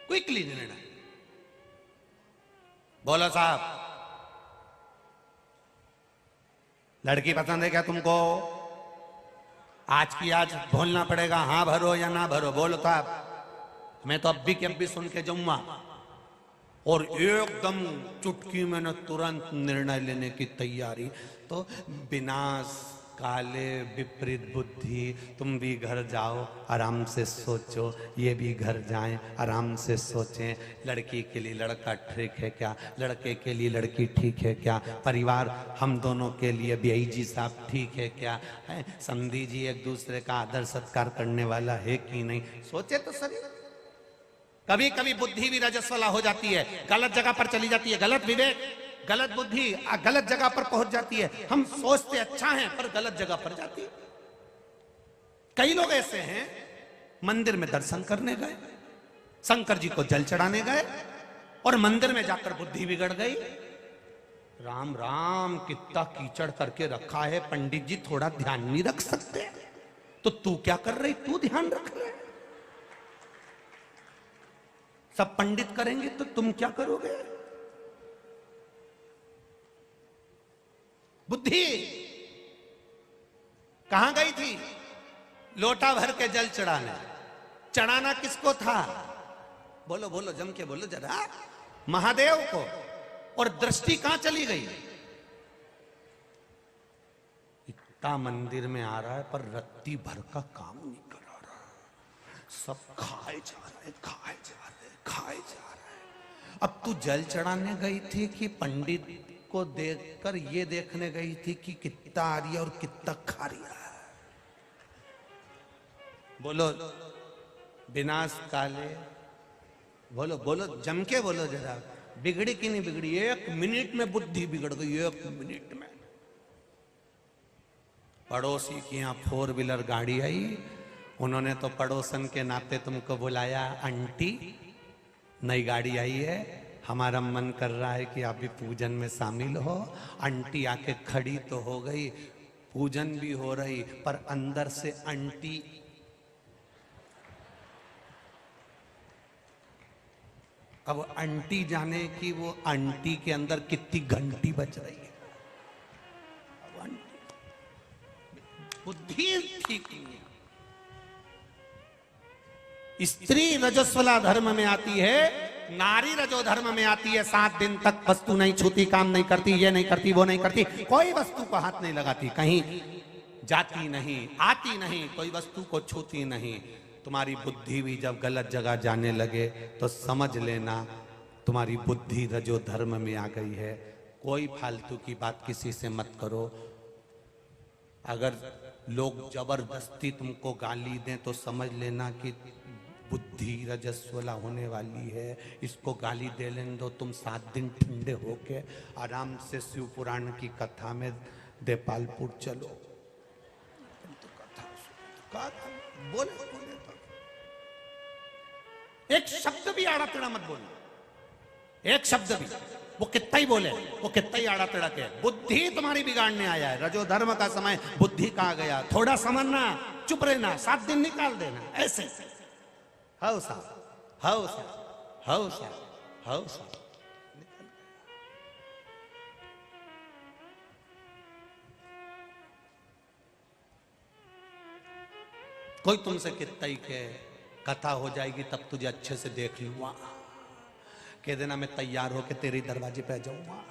क्विकली निर्णय। बोलो साहब, लड़की पसंद है क्या तुमको? आज की आज बोलना पड़ेगा, हाँ भरो या ना भरो। बोलो साहब, मैं तो अब भी सुन के जाऊंगा और एकदम चुटकी में न तुरंत निर्णय लेने की तैयारी। तो विनाश काले विपरीत बुद्धि, तुम भी घर जाओ आराम से सोचो, ये भी घर जाएं आराम से सोचें, लड़की के लिए लड़का ठीक है क्या, लड़के के लिए लड़की ठीक है क्या, परिवार हम दोनों के लिए बीआई जी साहब ठीक है क्या, है समधी जी एक दूसरे का आदर सत्कार करने वाला है कि नहीं, सोचे तो सही। कभी कभी बुद्धि भी रजस्वला हो जाती है, गलत जगह पर चली जाती है, गलत विवेक, गलत बुद्धि गलत जगह पर पहुंच जाती है। हम सोचते अच्छा हैं पर गलत जगह पर जाती है। कई लोग ऐसे हैं, मंदिर में दर्शन करने गए, शंकर जी को जल चढ़ाने गए और मंदिर में जाकर बुद्धि बिगड़ गई। राम राम कितना कीचड़ करके रखा है, पंडित जी थोड़ा ध्यान नहीं रख सकते? तो तू क्या कर रही, तू ध्यान रख रहे? सब पंडित करेंगे तो तुम क्या करोगे? बुद्धि कहां गई थी? लोटा भर के जल चढ़ाने। चढ़ाना किसको था? बोलो बोलो, जम के बोलो जरा। महादेव को। और दृष्टि कहां चली गई? इतना मंदिर में आ रहा है पर रत्ती भर का काम नहीं करा रहा, सब खाए जा रहे, खाए जा रहे, खाए जा रहे। अब तू जल चढ़ाने गई थी कि पंडित को देखकर ये देखने गई थी कि कितना आ रही है और कितना खा रही है? बोलो विनाश काले, बोलो बोलो जम के बोलो जरा, बिगड़ी कि नहीं बिगड़ी? 1 मिनट में बुद्धि बिगड़ गई, 1 मिनट में। पड़ोसी की यहां 4 व्हीलर गाड़ी आई, उन्होंने तो पड़ोसन के नाते तुमको बुलाया, आंटी नई गाड़ी आई है, हमारा मन कर रहा है कि आप भी पूजन में शामिल हो। आंटी आके खड़ी तो हो गई, पूजन भी हो रही, पर अंदर से आंटी अब आंटी जाने की वो आंटी के अंदर कितनी घंटी बज रही है। अब आंटी बुद्धि ठीक नहीं है। स्त्री रजस्वला धर्म में आती है, नारी रजो धर्म में आती है। 7 दिन तक वस्तु नहीं छूती, काम नहीं करती, ये नहीं करती, वो नहीं करती, कोई वस्तु को हाथ नहीं लगाती, कहीं जाती नहीं, आती नहीं, कोई वस्तु को छूती नहीं। तुम्हारी बुद्धि भी जब गलत जगह जाने लगे तो समझ लेना तुम्हारी बुद्धि रजो धर्म में आ गई है। कोई फालतू की बात किसी से मत करो। अगर लोग जबरदस्ती तुमको गाली दें तो समझ लेना कि बुद्धि रजस्वला होने वाली है, इसको गाली दे लेने दो। तुम 7 दिन ठंडे होके आराम से शिव पुराण की कथा में देपालपुर चलो, कथा बोले बोले तो एक शब्द भी आड़ा टेढ़ा मत बोलना, एक शब्द भी। वो कितना ही बोले, वो कितना ही आड़ा टेढ़ा के, बुद्धि तुम्हारी बिगाड़ने आया है। रजो धर्म का समय बुद्धि का आ गया, थोड़ा समझना, चुप रहना, 7 दिन निकाल देना। ऐसे हौसा हौसा हौसा हौसा। कोई तुमसे कितना ही के कथा हो जाएगी तब तुझे अच्छे से देख लूंगा, कह देना मैं तैयार होके तेरे दरवाजे पे जाऊंगा,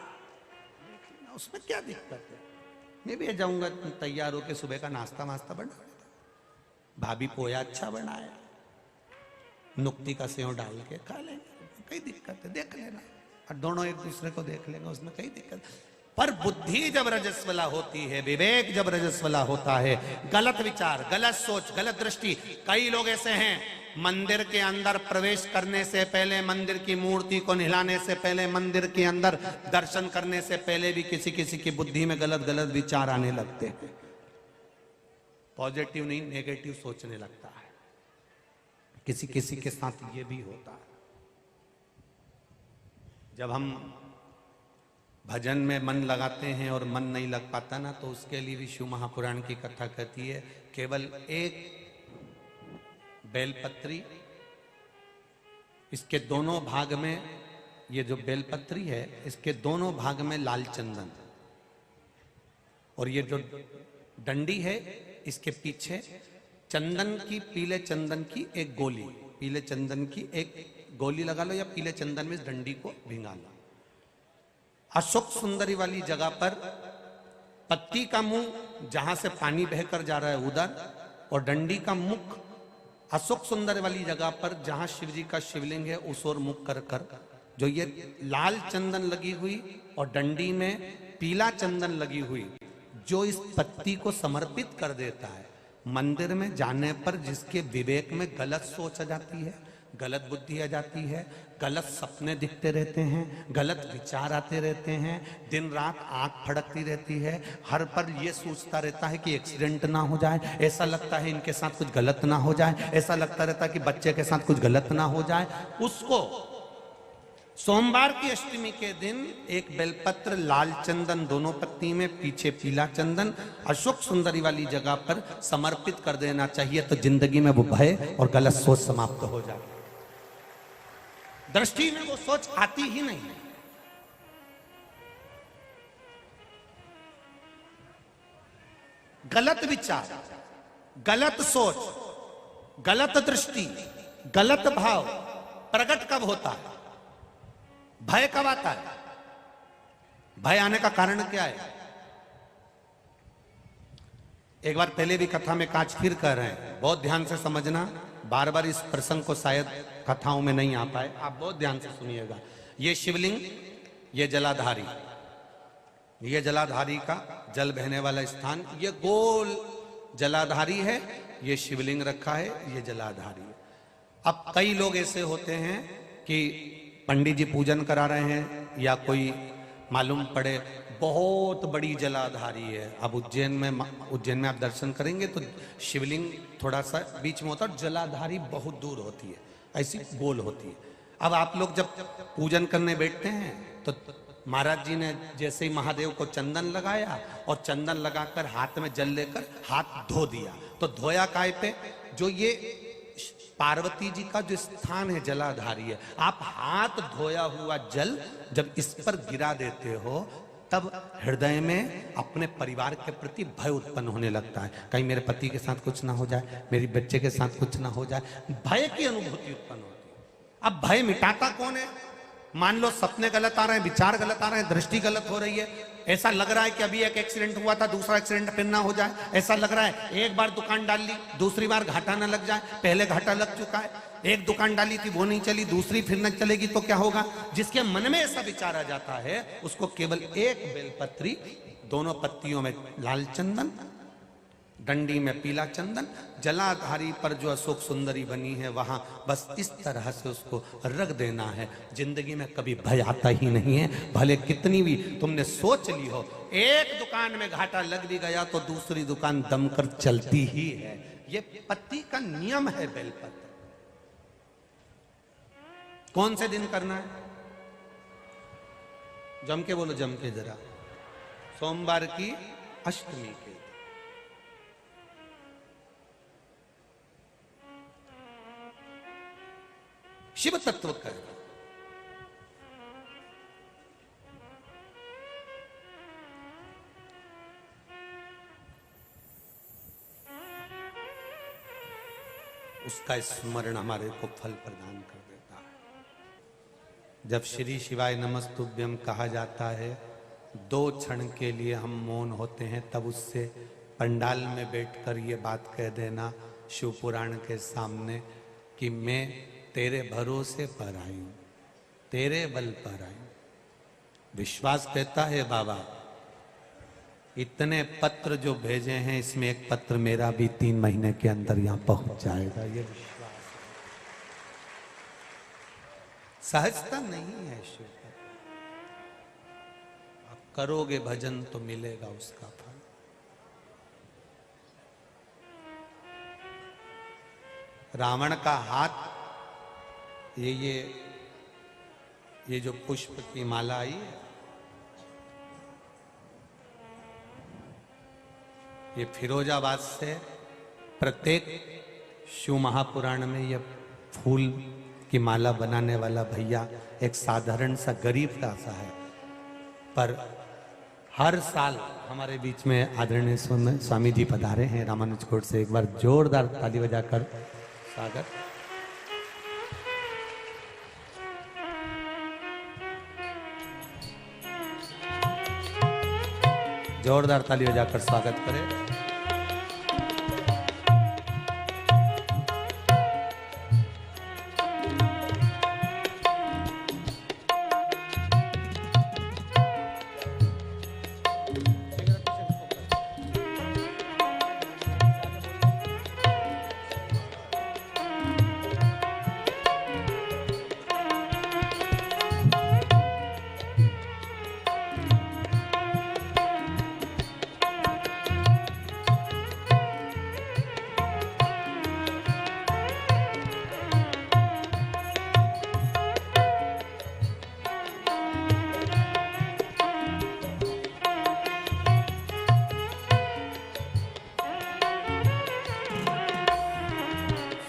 उसमें क्या दिक्कत है? मैं भी जाऊंगा तैयार होके, सुबह का नाश्ता वास्ता बना, भाभी पोया अच्छा बनाया, नुक्ती का सेव डाल के खा लेंगे, कई दिक्कत है, देख लेना, और दोनों एक दूसरे को देख लेंगे, उसमें कई दिक्कत। पर बुद्धि जब रजस्वला होती है, विवेक जब रजस्वला होता है, गलत विचार, गलत सोच, गलत दृष्टि। कई लोग ऐसे हैं, मंदिर के अंदर प्रवेश करने से पहले, मंदिर की मूर्ति को नहलाने से पहले, मंदिर के अंदर दर्शन करने से पहले भी किसी किसी की बुद्धि में गलत गलत विचार आने लगते हैं। पॉजिटिव नहीं, नेगेटिव सोचने लगता है। किसी किसी के साथ ये भी होता है। जब हम भजन में मन लगाते हैं और मन नहीं लग पाता ना, तो उसके लिए भी शिव महापुराण की कथा कहती है, केवल एक बेलपत्री, इसके दोनों भाग में, ये जो बेलपत्री है इसके दोनों भाग में लाल चंदन, और ये जो डंडी है इसके पीछे चंदन की, पीले चंदन की एक गोली, पीले चंदन की एक गोली लगा लो या पीले चंदन में इस डंडी को भिंगा लो। अशोक सुंदरी वाली जगह पर पत्ती का मुंह जहां से पानी बहकर जा रहा है उधर, और डंडी का मुख अशोक सुंदर वाली जगह पर जहां शिव जी का शिवलिंग है उस ओर मुख कर कर, जो ये लाल चंदन लगी हुई और डंडी में पीला चंदन लगी हुई, जो इस पत्ती को समर्पित कर देता है, मंदिर में जाने पर जिसके विवेक में गलत सोच आ जाती है, गलत बुद्धि आ जाती है, गलत सपने दिखते रहते हैं, गलत विचार आते रहते हैं, दिन रात आंख फड़कती रहती है, हर पर ये सोचता रहता है कि एक्सीडेंट ना हो जाए, ऐसा लगता है इनके साथ कुछ गलत ना हो जाए, ऐसा लगता रहता है कि बच्चे के साथ कुछ गलत ना हो जाए, उसको सोमवार की अष्टमी के दिन एक बेलपत्र, लाल चंदन दोनों पत्ती में, पीछे पीला चंदन अशोक सुंदरी वाली जगह पर समर्पित कर देना चाहिए, तो जिंदगी में वो भय और गलत सोच समाप्त हो जाए। दृष्टि में वो सोच आती ही नहीं। गलत विचार, गलत सोच, गलत दृष्टि, गलत भाव प्रकट कब होता है? भय कब आता है? भय आने का कारण क्या है? एक बार पहले भी कथा में कांच फिर कह रहे हैं, बहुत ध्यान से समझना, बार बार इस प्रसंग को शायद कथाओं में नहीं आ पाए, आप बहुत ध्यान से सुनिएगा। ये शिवलिंग, ये जलाधारी, ये जलाधारी का जल बहने वाला स्थान, ये गोल जलाधारी है, ये शिवलिंग रखा है, ये जलाधारी है। अब कई लोग ऐसे होते हैं कि पंडित जी पूजन करा रहे हैं या कोई मालूम पड़े बहुत बड़ी जलाधारी है। अब उज्जैन में आप दर्शन करेंगे तो शिवलिंग थोड़ा सा बीच में होता है और जलाधारी बहुत दूर होती है, ऐसी गोल होती है। अब आप लोग जब पूजन करने बैठते हैं तो महाराज जी ने जैसे ही महादेव को चंदन लगाया और चंदन लगाकर हाथ में जल लेकर हाथ धो दिया, तो धोया काय पे? जो ये पार्वती जी का जो स्थान है जलाधारी है, आप हाथ धोया हुआ जल जब इस पर गिरा देते हो तब हृदय में अपने परिवार के प्रति भय उत्पन्न होने लगता है, कहीं मेरे पति के साथ कुछ ना हो जाए, मेरी बच्चे के साथ कुछ ना हो जाए, भय की अनुभूति उत्पन्न होती है। अब भय मिटाता कौन है? मान लो सपने गलत आ रहे हैं, विचार गलत आ रहे हैं, दृष्टि गलत हो रही है, ऐसा लग रहा है कि अभी एक एक्सीडेंट हुआ था, दूसरा एक्सीडेंट फिर ना हो जाए, ऐसा लग रहा है एक बार दुकान डाल ली, दूसरी बार घाटा ना लग जाए, पहले घाटा लग चुका है, एक दुकान डाली थी वो नहीं चली, दूसरी फिर न चलेगी तो क्या होगा? जिसके मन में ऐसा विचार आ जाता है उसको केवल एक बेलपत्री, दोनों पत्तियों में लाल चंदन, डंडी में पीला चंदन, जलाधारी पर जो अशोक सुंदरी बनी है वहां बस इस तरह से उसको रख देना है। जिंदगी में कभी भय आता ही नहीं है, भले कितनी भी तुमने सोच ली हो। एक दुकान में घाटा लग भी गया तो दूसरी दुकान दमकर चलती ही है। ये पत्ती का नियम है बेलपत्र। कौन से दिन करना है? जम के बोलो, जम के जरा। सोमवार की अष्टमी के। शिव तत्व कर उसका स्मरण हमारे को फल प्रदान कर देता है। जब श्री शिवाय नमस्तुभ्यम कहा जाता है, 2 क्षण के लिए हम मौन होते हैं, तब उससे पंडाल में बैठकर ये बात कह देना शिव पुराण के सामने कि मैं तेरे भरोसे पर आई हूं, तेरे बल पर आई हूं। विश्वास कहता है बाबा इतने पत्र जो भेजे हैं इसमें एक पत्र मेरा भी 3 महीने के अंदर यहां पहुंच जाएगा। ये विश्वास सहजता नहीं है शिव का। आप करोगे भजन तो मिलेगा उसका फल। रावण का हाथ, ये जो पुष्प की माला आई है, ये फिरोजाबाद से प्रत्येक शिव महापुराण में ये फूल की माला बनाने वाला भैया एक साधारण सा गरीब सा है, पर हर साल हमारे बीच में आदरणीय स्वामी जी पधारे हैं रामानुज कोट से। एक बार जोरदार ताली बजाकर स्वागत। जोरदार ताली बजाकर स्वागत करें।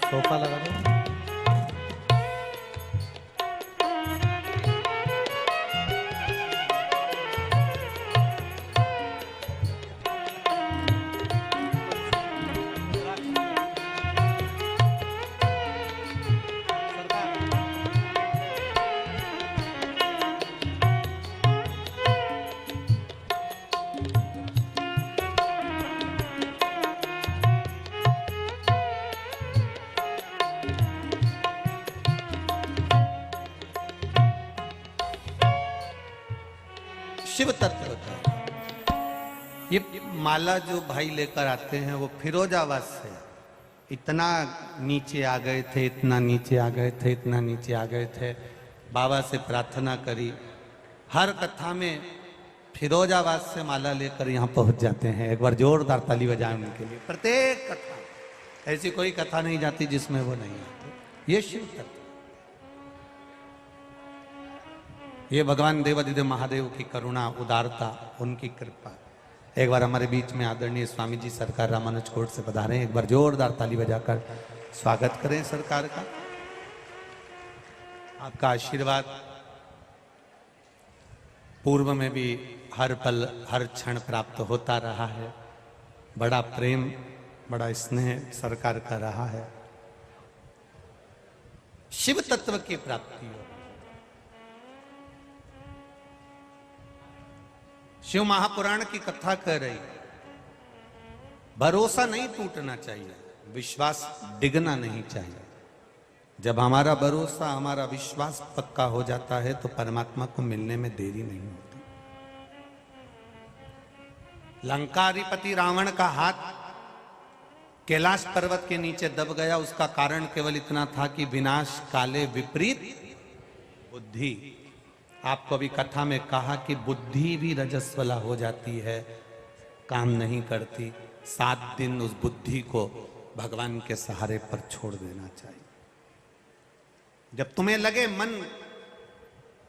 सोफा लगा दो। शिव तत्व का ये माला जो भाई लेकर आते हैं वो फिरोजाबाद से इतना नीचे आ गए थे, इतना नीचे आ गए थे, इतना नीचे आ गए थे। बाबा से प्रार्थना करी, हर कथा में फिरोजाबाद से माला लेकर यहाँ पहुंच जाते हैं। एक बार जोरदार ताली बजाएं उनके लिए। प्रत्येक कथा, ऐसी कोई कथा नहीं जाती जिसमें वो नहीं आते। ये शिव तत्व, ये भगवान देवादिदेव महादेव की करुणा, उदारता, उनकी कृपा। एक बार हमारे बीच में आदरणीय स्वामी जी सरकार रामानुज कोट से पधारे। एक बार जोरदार ताली बजाकर स्वागत करें सरकार का। आपका आशीर्वाद पूर्व में भी हर पल हर क्षण प्राप्त होता रहा है। बड़ा प्रेम, बड़ा स्नेह सरकार का रहा है। शिव तत्व की प्राप्ति हो। शिव महापुराण की कथा कह रही, भरोसा नहीं टूटना चाहिए, विश्वास डिगना नहीं चाहिए। जब हमारा भरोसा, हमारा विश्वास पक्का हो जाता है तो परमात्मा को मिलने में देरी नहीं होती। लंकाधिपति रावण का हाथ कैलाश पर्वत के नीचे दब गया। उसका कारण केवल इतना था कि विनाश काले विपरीत बुद्धि। आपको अभी कथा में कहा कि बुद्धि भी रजस्वला हो जाती है, काम नहीं करती। 7 दिन उस बुद्धि को भगवान के सहारे पर छोड़ देना चाहिए। जब तुम्हें लगे मन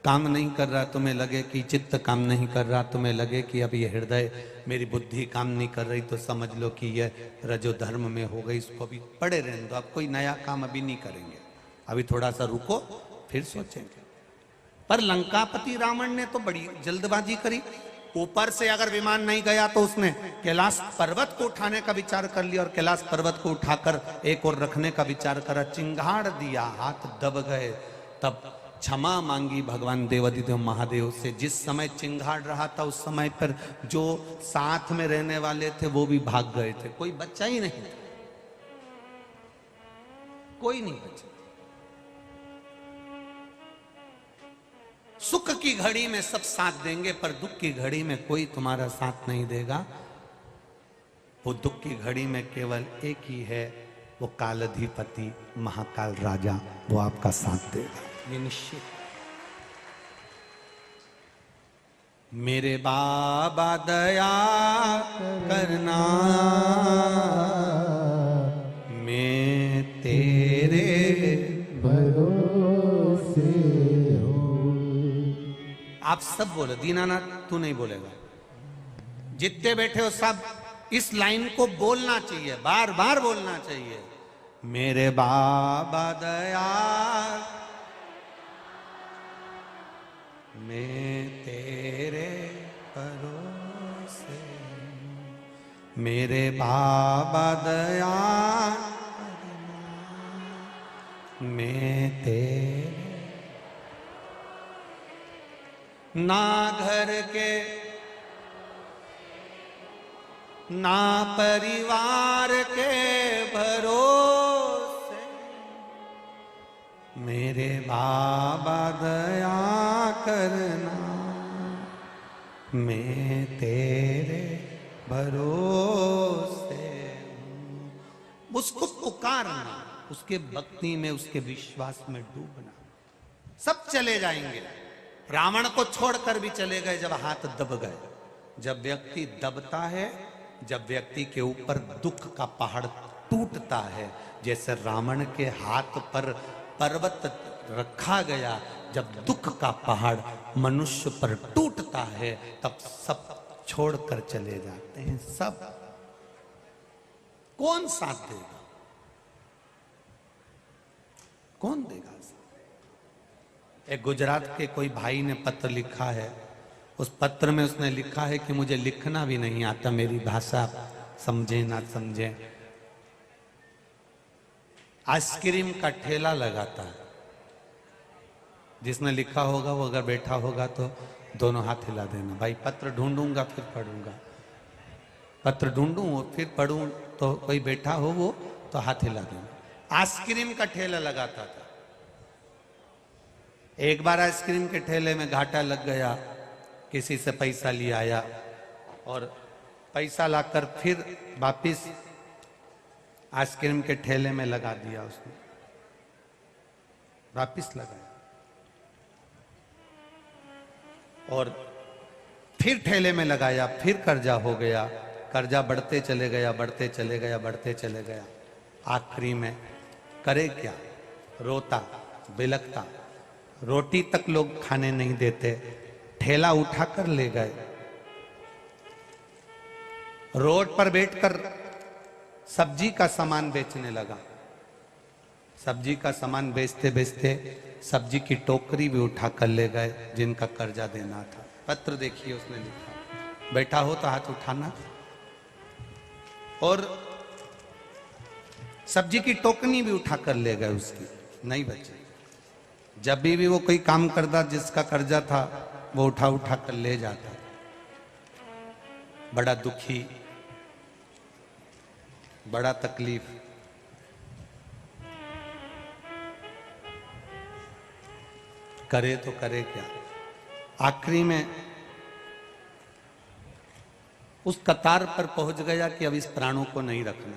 काम नहीं कर रहा, तुम्हें लगे कि चित्त काम नहीं कर रहा, तुम्हें लगे कि अब ये हृदय, मेरी बुद्धि काम नहीं कर रही, तो समझ लो कि ये रजो धर्म में हो गई। इसको अभी पड़े रहने दो, अब कोई नया काम अभी नहीं करेंगे, अभी थोड़ा सा रुको फिर सोचेंगे। पर लंकापति रावण ने तो बड़ी जल्दबाजी करी। ऊपर से अगर विमान नहीं गया तो उसने कैलाश पर्वत को उठाने का विचार कर लिया और कैलाश पर्वत को उठाकर एक और रखने का विचार करा। चिंगाड़ दिया, हाथ दब गए। तब क्षमा मांगी भगवान देवादिदेव महादेव से। जिस समय चिंगाड़ रहा था उस समय पर जो साथ में रहने वाले थे वो भी भाग गए थे, कोई बच्चा ही नहीं था, कोई नहीं बचा। सुख की घड़ी में सब साथ देंगे पर दुख की घड़ी में कोई तुम्हारा साथ नहीं देगा। वो दुख की घड़ी में केवल एक ही है, वो कालाधिपति महाकाल राजा, वो आपका साथ देगा, ये निश्चित। मेरे बाबा दया करना, मैं तेरे भरोसे हूं। आप सब बोलो, दीनानाथ तू नहीं बोलेगा, जितने बैठे हो सब इस लाइन को बोलना चाहिए, बार बार बोलना चाहिए। मेरे बाबा दयाल मैं तेरे भरोसे, मेरे बाबा दयाल मैं तेरे, ना घर के ना परिवार के भरोसे, मेरे बाबा दया करना मैं तेरे भरोसे। उसको पुकारना, उसके भक्ति में, उसके विश्वास में डूबना। सब चले जाएंगे, रावण को छोड़कर भी चले गए जब हाथ दब गए। जब व्यक्ति दबता है, जब व्यक्ति के ऊपर दुख का पहाड़ टूटता है, जैसे रावण के हाथ पर पर्वत रखा गया, जब दुख का पहाड़ मनुष्य पर टूटता है, तब सब छोड़कर चले जाते हैं। सब कौन साथ देगा? कौन देगा? एक गुजरात के कोई भाई ने पत्र लिखा है। उस पत्र में उसने लिखा है कि मुझे लिखना भी नहीं आता, मेरी भाषा समझे ना समझे। आइसक्रीम का ठेला लगाता है। जिसने लिखा होगा वो अगर बैठा होगा तो दोनों हाथ हिला देना। भाई पत्र ढूंढूंगा फिर पढ़ूंगा, पत्र ढूंढूं और फिर पढ़ूं, तो कोई बैठा हो वो तो हाथ हिला देना। आइसक्रीम का ठेला लगाता था। एक बार आइसक्रीम के ठेले में घाटा लग गया, किसी से पैसा ले आया और पैसा लाकर फिर वापिस आइसक्रीम के ठेले में लगा दिया। उसने वापिस लगाया और फिर ठेले में लगाया, फिर कर्जा हो गया। कर्जा बढ़ते चले गया, बढ़ते चले गया, बढ़ते चले गया। आखिरी में करे क्या? रोता बिलखता, रोटी तक लोग खाने नहीं देते, ठेला उठाकर ले गए। रोड पर बैठकर सब्जी का सामान बेचने लगा। सब्जी का सामान बेचते बेचते सब्जी की टोकरी भी उठाकर ले गए, जिनका कर्जा देना था। पत्र देखिए उसने लिखा, बैठा हो तो हाथ उठाना। और सब्जी की टोकरी भी उठाकर ले गए, उसकी नहीं बची। जब भी वो कोई काम करता, जिसका कर्जा था, वो उठा उठा कर ले जाता। बड़ा दुखी, बड़ा तकलीफ। करे तो करे क्या? आखिरी में उस कतार पर पहुंच गया कि अब इस प्राणों को नहीं रखना।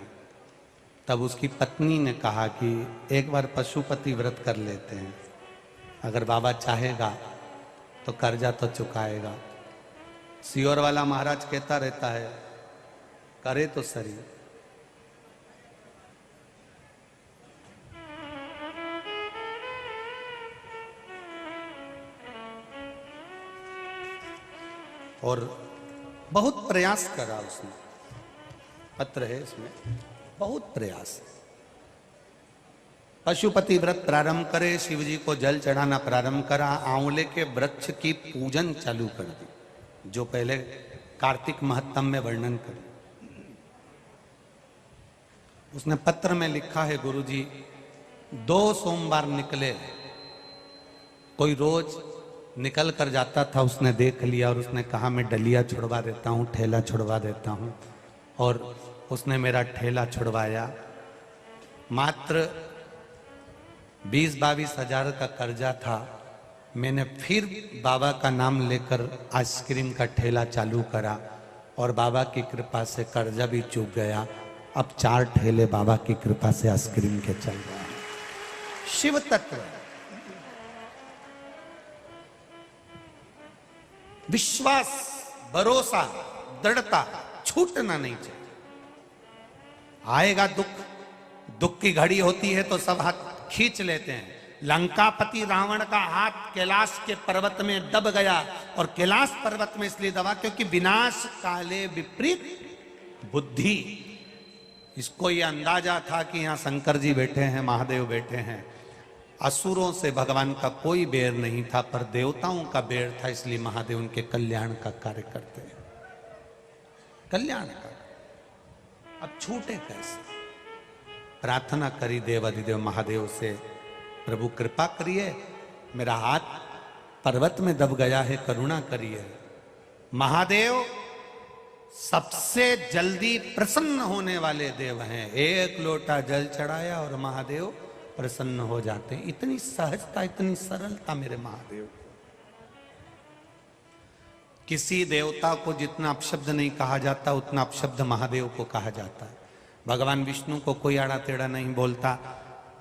तब उसकी पत्नी ने कहा कि एक बार पशुपति व्रत कर लेते हैं, अगर बाबा चाहेगा तो कर्जा तो चुकाएगा। सियोर वाला महाराज कहता रहता है, करे तो सही। और बहुत प्रयास करा उसने, पत्र है इसमें, बहुत प्रयास। पशुपति व्रत प्रारंभ करे, शिव जी को जल चढ़ाना प्रारंभ करा, आंवले के वृक्ष की पूजन चालू कर दी, जो पहले कार्तिक महत्तम में वर्णन करी। उसने पत्र में लिखा है, गुरुजी 2 सोमवार निकले, कोई रोज निकल कर जाता था, उसने देख लिया और उसने कहा मैं डलिया छुड़वा देता हूँ, ठेला छुड़वा देता हूँ। और उसने मेरा ठेला छुड़वाया। मात्र 20-22 हजार का कर्जा था। मैंने फिर बाबा का नाम लेकर आइसक्रीम का ठेला चालू करा और बाबा की कृपा से कर्जा भी चूक गया। अब 4 ठेले बाबा की कृपा से आइसक्रीम के चल रहे हैं। शिव तत्व, विश्वास, भरोसा, दृढ़ता, छूटना नहीं चाहिए। आएगा दुख, दुख की घड़ी होती है तो सब हाथ खींच लेते हैं। लंकापति रावण का हाथ कैलाश के पर्वत में दब गया, और कैलाश पर्वत में इसलिए दबा क्योंकि विनाश काले विपरीत बुद्धि, इसको ये अंदाजा था कि यहाँ शंकर जी बैठे हैं, महादेव बैठे हैं। असुरों से भगवान का कोई बैर नहीं था, पर देवताओं का बैर था, इसलिए महादेव उनके कल्याण का कार्य करते हैं। कल्याण का अब छूटे कैसे? प्रार्थना करी देवाधिदेव महादेव से, प्रभु कृपा करिए, मेरा हाथ पर्वत में दब गया है, करुणा करिए। महादेव सबसे जल्दी प्रसन्न होने वाले देव हैं। एक लोटा जल चढ़ाया और महादेव प्रसन्न हो जाते हैं। इतनी सहजता, इतनी सरलता मेरे महादेव। किसी देवता को जितना अपशब्द नहीं कहा जाता, उतना अपशब्द महादेव को कहा जाता है। भगवान विष्णु को कोई आड़ा टेढ़ा नहीं बोलता,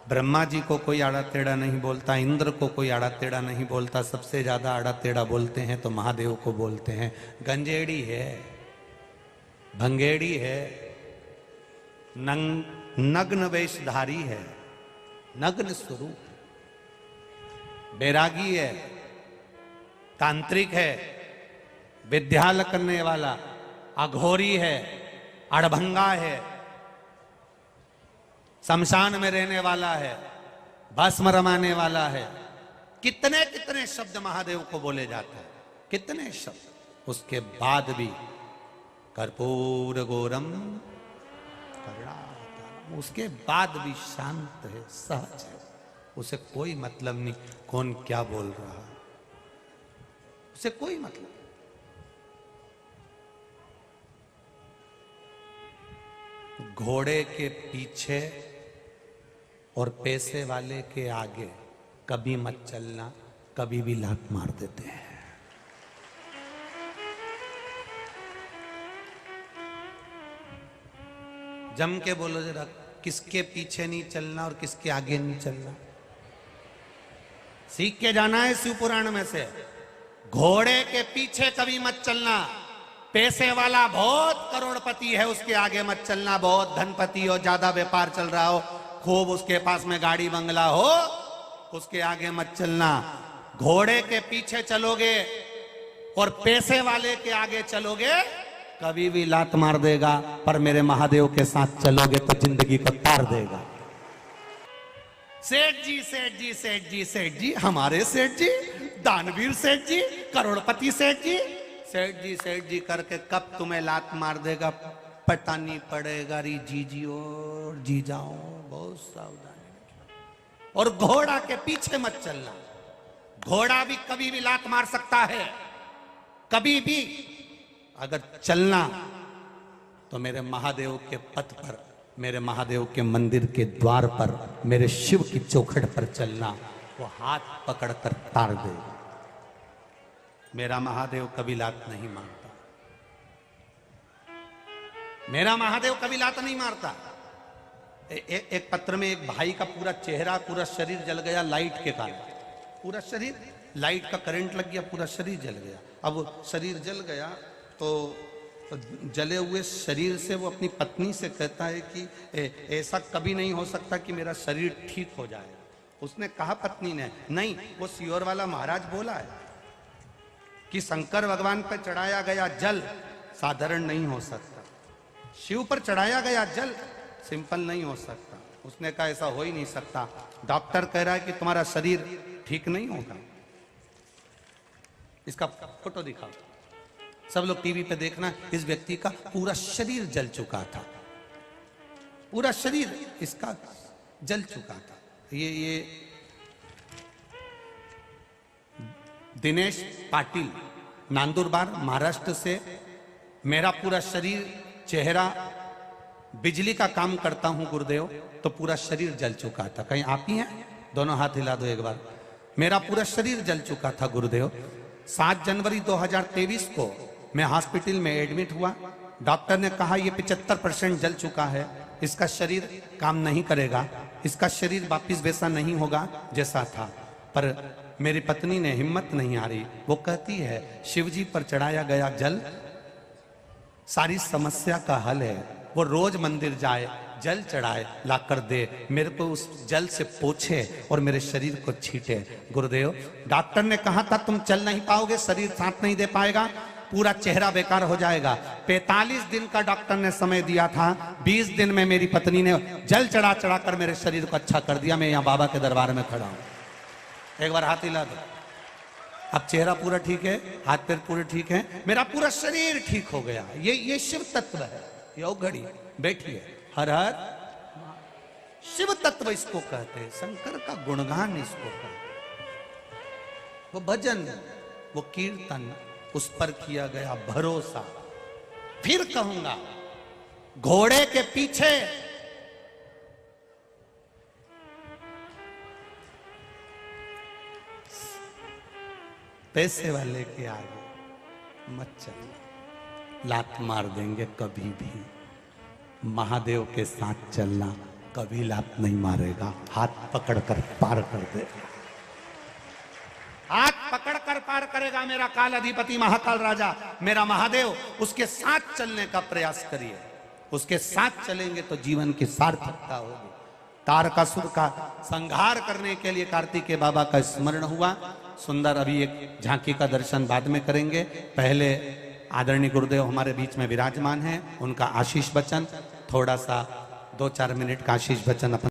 ब्रह्मा जी को कोई आड़ा टेढ़ा नहीं बोलता, इंद्र को कोई आड़ा टेढ़ा नहीं बोलता। सबसे ज्यादा आड़ा टेढ़ा बोलते हैं तो महादेव को बोलते हैं। गंजेड़ी है, भंगेड़ी है, नग्न वेशधारी है, नग्न स्वरूप, बैरागी है, तांत्रिक है, विद्याल करने वाला, अघोरी है, अड़भंगा है, शमशान में रहने वाला है, भस्म रमाने वाला है। कितने कितने शब्द महादेव को बोले जाते हैं, कितने शब्द। उसके बाद भी कर्पूर गौरम करुणावतारम, उसके बाद भी शांत है, सहज है। उसे कोई मतलब नहीं कौन क्या बोल रहा है, उसे कोई मतलब। घोड़े के पीछे और पैसे वाले के आगे कभी मत चलना, कभी भी लात मार देते हैं। जम के बोलो जरा, किसके पीछे नहीं चलना और किसके आगे नहीं चलना। सीख के जाना है शिव पुराण में से। घोड़े के पीछे कभी मत चलना, पैसे वाला बहुत करोड़पति है उसके आगे मत चलना, बहुत धनपति हो, ज्यादा व्यापार चल रहा हो, खूब उसके पास में गाड़ी बंगला हो, उसके आगे मत चलना। घोड़े के पीछे चलोगे और पैसे वाले के आगे चलोगे, कभी भी लात मार देगा, पर मेरे महादेव के साथ चलोगे तो जिंदगी को तार देगा। सेठ जी, सेठ जी, सेठ जी, सेठ जी, हमारे सेठ जी, दानवीर सेठ जी, करोड़पति सेठ जी, सेठ जी, सेठ जी करके कब तुम्हें लात मार देगा पता नहीं पड़ेगा। री जीजी और जी जाओ, बहुत सावधानी। और घोड़ा के पीछे मत चलना, घोड़ा भी कभी भी लात मार सकता है। कभी भी अगर चलना तो मेरे महादेव के पथ पर, मेरे महादेव के मंदिर के द्वार पर, मेरे शिव की चौखट पर चलना। वो हाथ पकड़कर तार देगा। मेरा महादेव कभी लात नहीं मारता, मेरा महादेव कभी लात नहीं मारता। एक पत्र में एक भाई का पूरा चेहरा, पूरा शरीर जल गया लाइट के कारण। पूरा शरीर, लाइट का करंट लग गया, पूरा शरीर जल गया। अब शरीर जल गया तो जले हुए शरीर से वो अपनी पत्नी से कहता है कि ऐसा कभी नहीं हो सकता कि मेरा शरीर ठीक हो जाए। उसने कहा पत्नी ने, नहीं, वो सियोर वाला महाराज बोला है कि शंकर भगवान पर चढ़ाया गया जल साधारण नहीं हो सकता, शिव पर चढ़ाया गया जल सिंपल नहीं हो सकता। उसने कहा ऐसा हो ही नहीं सकता, डॉक्टर कह रहा है कि तुम्हारा शरीर ठीक नहीं होगा। इसका फोटो दिखाओ, सब लोग टीवी पे देखना। इस व्यक्ति का पूरा शरीर जल चुका था, पूरा शरीर इसका जल चुका था। ये दिनेश पाटिल, नांदुरबार, महाराष्ट्र से। मेरा पूरा शरीर, चेहरा, बिजली का काम करता हूं गुरुदेव, तो पूरा शरीर जल चुका था। कहीं आप ही हैं? दोनों हाथ हिला दो एक बार। मेरा पूरा शरीर जल चुका था गुरुदेव। 7 जनवरी 2023 को मैं हॉस्पिटल में एडमिट हुआ। डॉक्टर ने कहा ये 75% जल चुका है, इसका शरीर काम नहीं करेगा, इसका शरीर वापिस वैसा नहीं होगा जैसा था। पर मेरी पत्नी ने हिम्मत नहीं हारी। वो कहती है शिवजी पर चढ़ाया गया जल सारी समस्या का हल है। वो रोज मंदिर जाए, जल चढ़ाए, लाकर दे, मेरे को उस जल से पोछे और मेरे शरीर को छीटे। गुरुदेव, डॉक्टर ने कहा था तुम चल नहीं पाओगे, शरीर साथ नहीं दे पाएगा, पूरा चेहरा बेकार हो जाएगा। 45 दिन का डॉक्टर ने समय दिया था, 20 दिन में मेरी पत्नी ने जल चढ़ा चढ़ा कर मेरे शरीर को अच्छा कर दिया। मैं यहाँ बाबा के दरबार में खड़ा हूं। एक बार हाथ हिला दो। अब चेहरा पूरा ठीक है, हाथ पैर पूरे ठीक है, मेरा पूरा शरीर ठीक हो गया। ये शिव तत्व है। यो घड़ी बैठिए। हर हर शिव तत्व इसको कहते हैं, शंकर का गुणगान इसको कहते हैं। वो भजन, वो कीर्तन, उस पर किया गया भरोसा। फिर कहूंगा, घोड़े के पीछे पैसे वाले के आगे मत चलना, लात मार देंगे कभी भी। महादेव के साथ चलना, कभी लात नहीं मारेगा, हाथ पकड़कर पार कर देगा। हाथ पकड़कर पार करेगा मेरा काल अधिपति महाकाल राजा, मेरा महादेव। उसके साथ चलने का प्रयास करिए। उसके साथ चलेंगे तो जीवन की सार्थकता होगी। तारकासुर का संहार करने के लिए कार्तिकेय बाबा का स्मरण हुआ। सुंदर, अभी एक झांकी का दर्शन बाद में करेंगे। पहले आदरणीय गुरुदेव हमारे बीच में विराजमान हैं, उनका आशीष वचन, थोड़ा सा 2-4 मिनट का आशीष वचन अपन